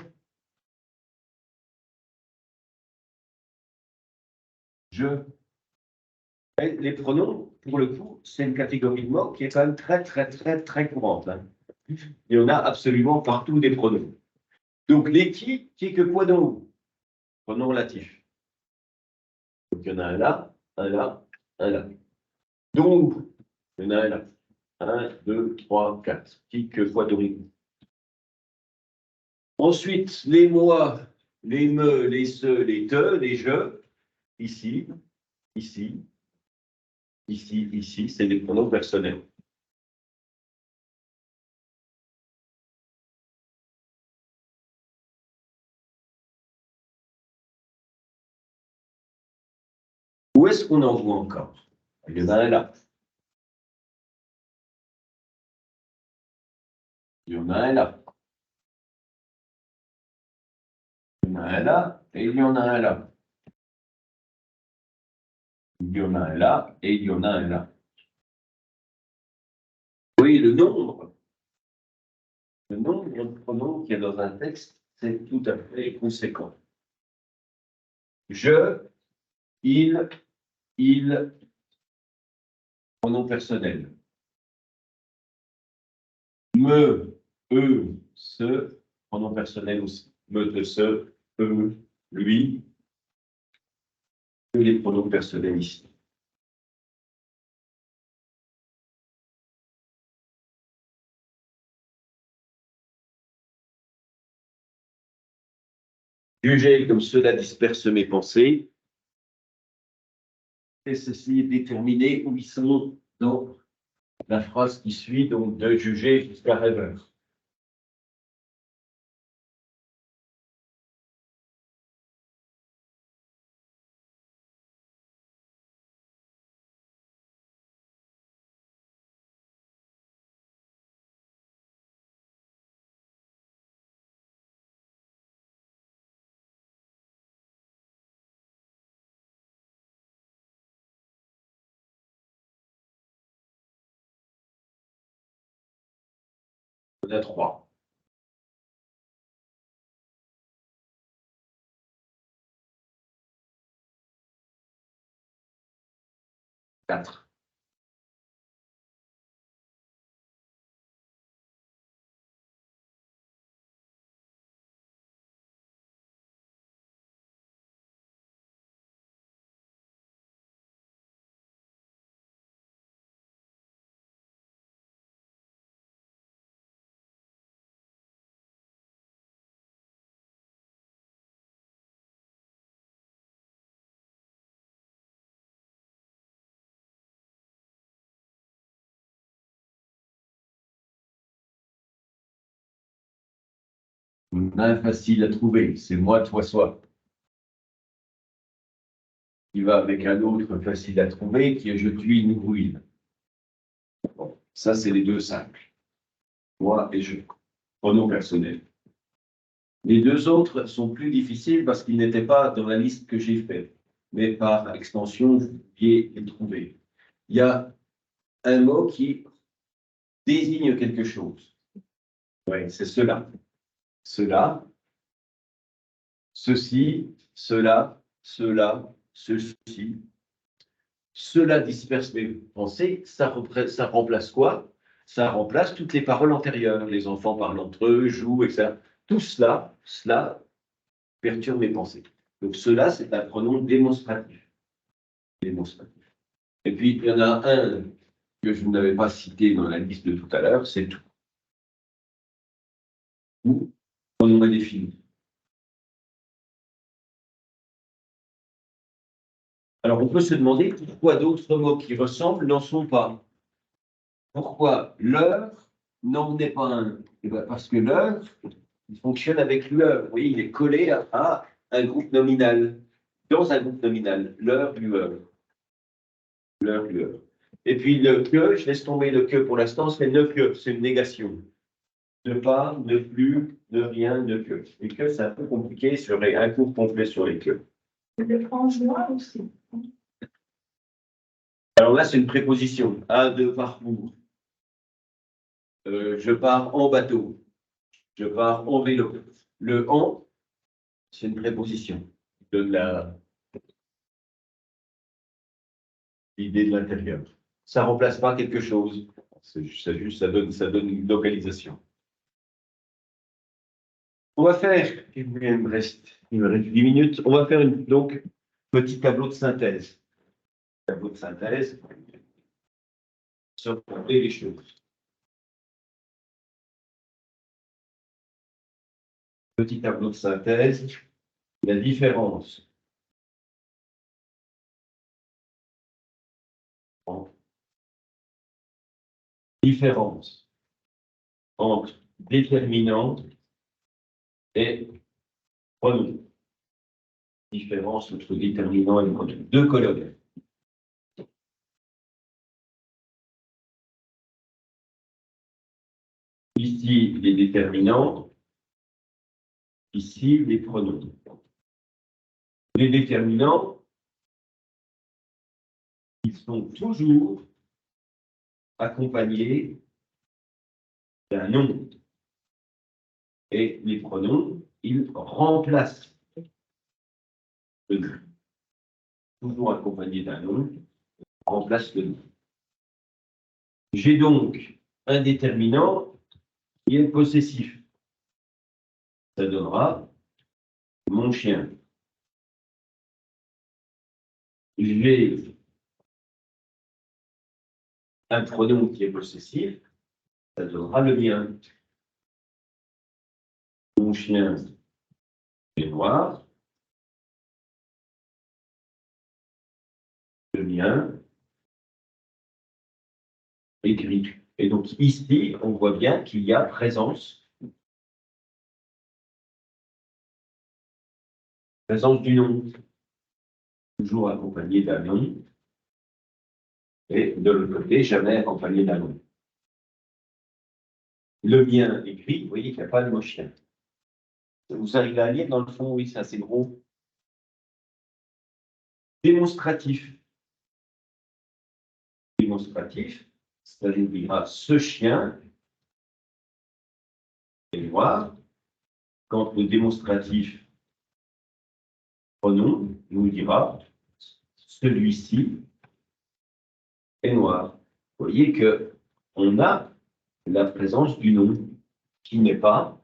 je. Et les pronoms, pour le coup, c'est une catégorie de mots qui est quand même très courante, hein. Il y en a absolument partout des pronoms. Donc, les qui est que quoi donc? Pronom relatif. Donc, il y en a un là, un là, un là. Donc, il y en a un là. 1, 2, 3, 4. Qui que quoi donc? Ensuite, les moi, les me, les se, les te, les je, ici, ici, ici, c'est des pronoms personnels. Où est-ce qu'on en voit encore? Il y en a un là. Il y en a un là. Il y en a un là, et il y en a un là. Il y en a un là, et il y en a un là. Oui, le nombre de pronoms qu'il y a dans un texte, c'est tout à fait conséquent. Je, il, pronom personnel. Me, eux, ce, pronom personnel aussi. Me, te, ce, eux, lui, les pronoms personnels ici. Juger comme cela disperse mes pensées. Et ceci est déterminé où ils sont dans la phrase qui suit, donc de juger jusqu'à rêveur. On a 3. Quatre. On a un facile à trouver, c'est moi, toi, soi. Il va avec un autre facile à trouver qui est je, tu, il, nous, il. Bon, ça, c'est les deux simples. Moi et je. Pronom personnel. Les deux autres sont plus difficiles parce qu'ils n'étaient pas dans la liste que j'ai faite. Mais par extension, vous pouviez les trouver. Il y a un mot qui désigne quelque chose. Oui, c'est cela. Cela, ceci, cela, ceci. Cela disperse mes pensées. Ça remplace quoi? Ça remplace toutes les paroles antérieures. Les enfants parlent entre eux, jouent, etc. Tout cela perturbe mes pensées. Donc cela, c'est un pronom démonstratif. Démonstratif. Et puis, il y en a un que je n'avais pas cité dans la liste de tout à l'heure, c'est tout. Ou pronom indéfini. Alors, on peut se demander pourquoi d'autres mots qui ressemblent n'en sont pas. Pourquoi leur n'en est pas un? Eh bien, parce que leur, il fonctionne avec leur. Vous voyez, il est collé à un groupe nominal. Dans un groupe nominal, leur, lueur. Leur, lueur. Et puis le que, je laisse tomber le que pour l'instant, c'est ne que, c'est une négation. Ne pas, ne plus, ne rien, ne que. Et que, c'est un peu compliqué, sur un cours complet sur les que. Le en joie aussi. Alors là, c'est une préposition. À, de, parcours. Je pars en bateau. Je pars en vélo. Le en, c'est une préposition. De la l'idée de l'intérieur. Ça ne remplace pas quelque chose. Ça donne une localisation. On va faire, il me reste 10 minutes, on va faire donc petit tableau de synthèse. Tableau de synthèse, surprendre les choses. Petit tableau de synthèse, la différence entre déterminant et pronom. Différence entre déterminant et pronom. Deux colonnes. Ici, les déterminants. Ici, les pronoms. Les déterminants, ils sont toujours accompagnés d'un nom. Et les pronoms, ils remplacent le nom. Toujours accompagnés d'un nom, remplacent le nom. J'ai donc un déterminant qui est possessif. Ça donnera mon chien. J'ai un pronom qui est possessif, ça donnera le mien. Mon chien est noir. Le mien est gris. Et donc ici, on voit bien qu'il y a présence du nom, toujours accompagné d'un nom, et de l'autre côté, jamais accompagné d'un nom. Le mien est gris, vous voyez qu'il n'y a pas de mot chien. Vous arrivez à lire dans le fond, oui, c'est assez gros. Démonstratif. Démonstratif, c'est-à-dire ce chien est noir. Quand le démonstratif pronom nous dira celui-ci est noir. Vous voyez qu'on a la présence du nom qui n'est pas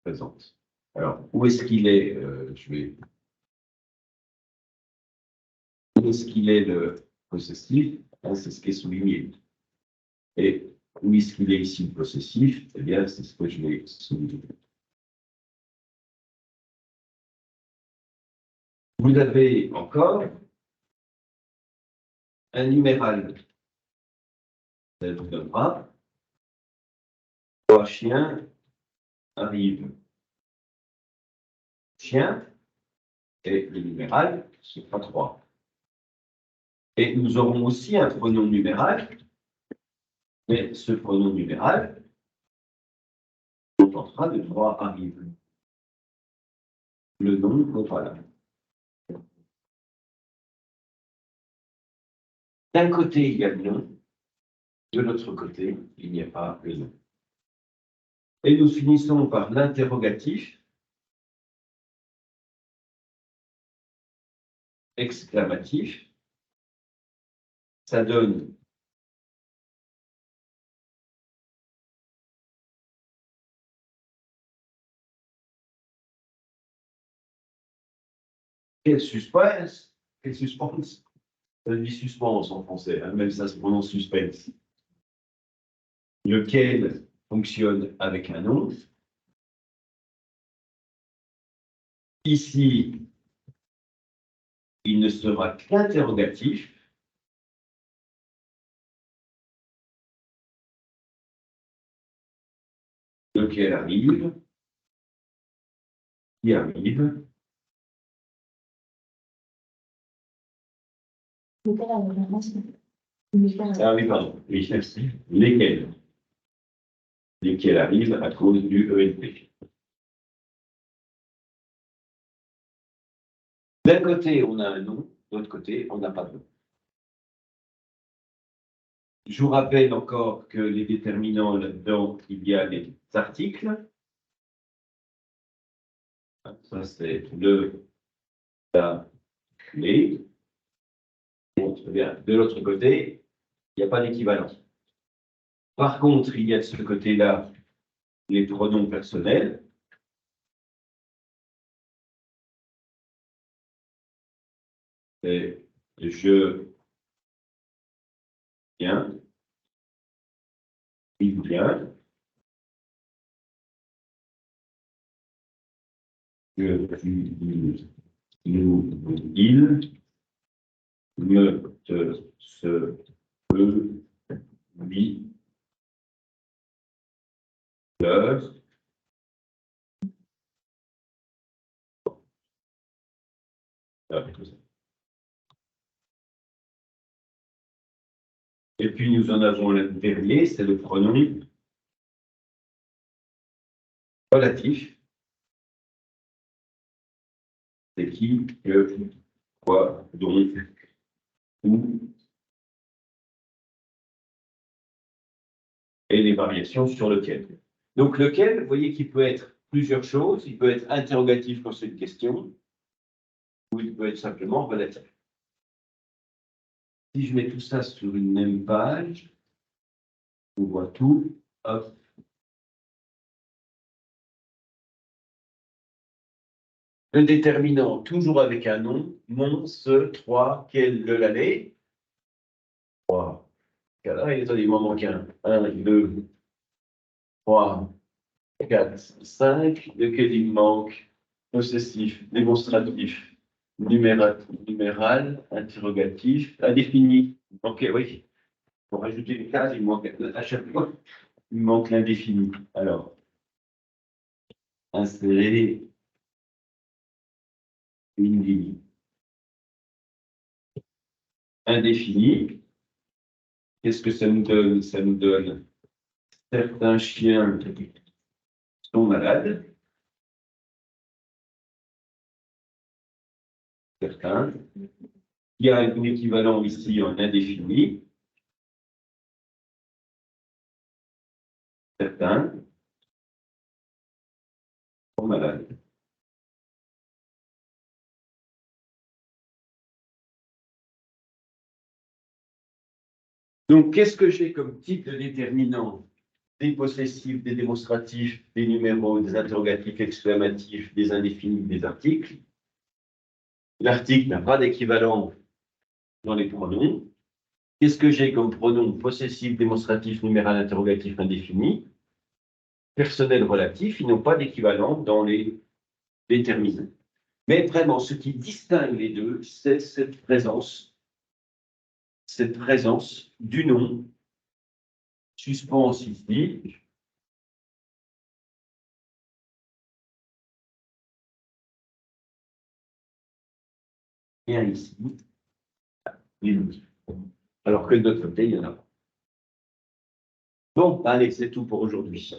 présente. Alors, où est-ce qu'il est, où est-ce qu'il est le possessif? C'est ce qui est souligné. Et où est-ce qu'il est ici le possessif? Eh bien, c'est ce que je vais souligner. Vous avez encore un numéral. Ça vous donnera trois chiens arrivent. Chien et le numéral, ce sera 3. Et nous aurons aussi un pronom numéral, mais ce pronom numéral, on tentera de 3 arrive. Le nom, voilà. D'un côté, il y a le nom, de l'autre côté, il n'y a pas le nom. Et nous finissons par l'interrogatif, exclamatif. Ça donne quel suspense, quel suspense. Ça dit suspense en français, hein, même ça se prononce suspense. Lequel fonctionne avec un nom. Ici, il ne sera qu'interrogatif. Lequel arrive, qui arrive. Ah oui, pardon. Oui, merci. Lesquels? Lesquels arrivent à cause du ENP. D'un côté, on a un nom, de l'autre côté, on n'a pas de nom. Je vous rappelle encore que les déterminants là-dedans, il y a les articles. Ça, c'est la clé. Bon, très bien. De l'autre côté, il n'y a pas d'équivalent. Par contre, il y a de ce côté-là les pronoms personnels. C'est je viens, il vient, je, tu, nous, il, me, te, se, eux, lui, leur. Et puis nous en avons le dernier, c'est le pronom relatif. C'est qui, que, quoi, dont, où, et les variations sur lequel. Donc lequel, vous voyez qu'il peut être plusieurs choses. Il peut être interrogatif quand c'est une question, ou il peut être simplement relatif. Si je mets tout ça sur une même page, on voit tout. Hop. Le déterminant, toujours avec un nom, mon, ce, 3, quel, le, l'année. 3. Attendez, il m'en manque un. 1, 2, 3, 4, 5. Lequel il me manque? Possessif, démonstratif, numéral, interrogatif, indéfini. Ok, oui. Pour rajouter une case, il manque à chaque fois, il manque l'indéfini. Alors, insérer une ligne. Indéfini. Qu'est-ce que ça nous donne? Ça nous donne certains chiens sont malades. Certains. Il y a un équivalent ici en indéfini. Certains sont malades. Donc, qu'est-ce que j'ai comme type de déterminant? Des possessifs, des démonstratifs, des numéros, des interrogatifs exclamatifs, des indéfinis, des articles. L'article n'a pas d'équivalent dans les pronoms. Qu'est-ce que j'ai comme pronom? Possessif, démonstratif, numéral, interrogatif, indéfini. Personnel, relatif, ils n'ont pas d'équivalent dans les déterminants. Mais vraiment, ce qui distingue les deux, c'est cette présence du nom suspense ici. Et ici, alors que de l'autre côté, il y en a pas. Bon, allez, c'est tout pour aujourd'hui.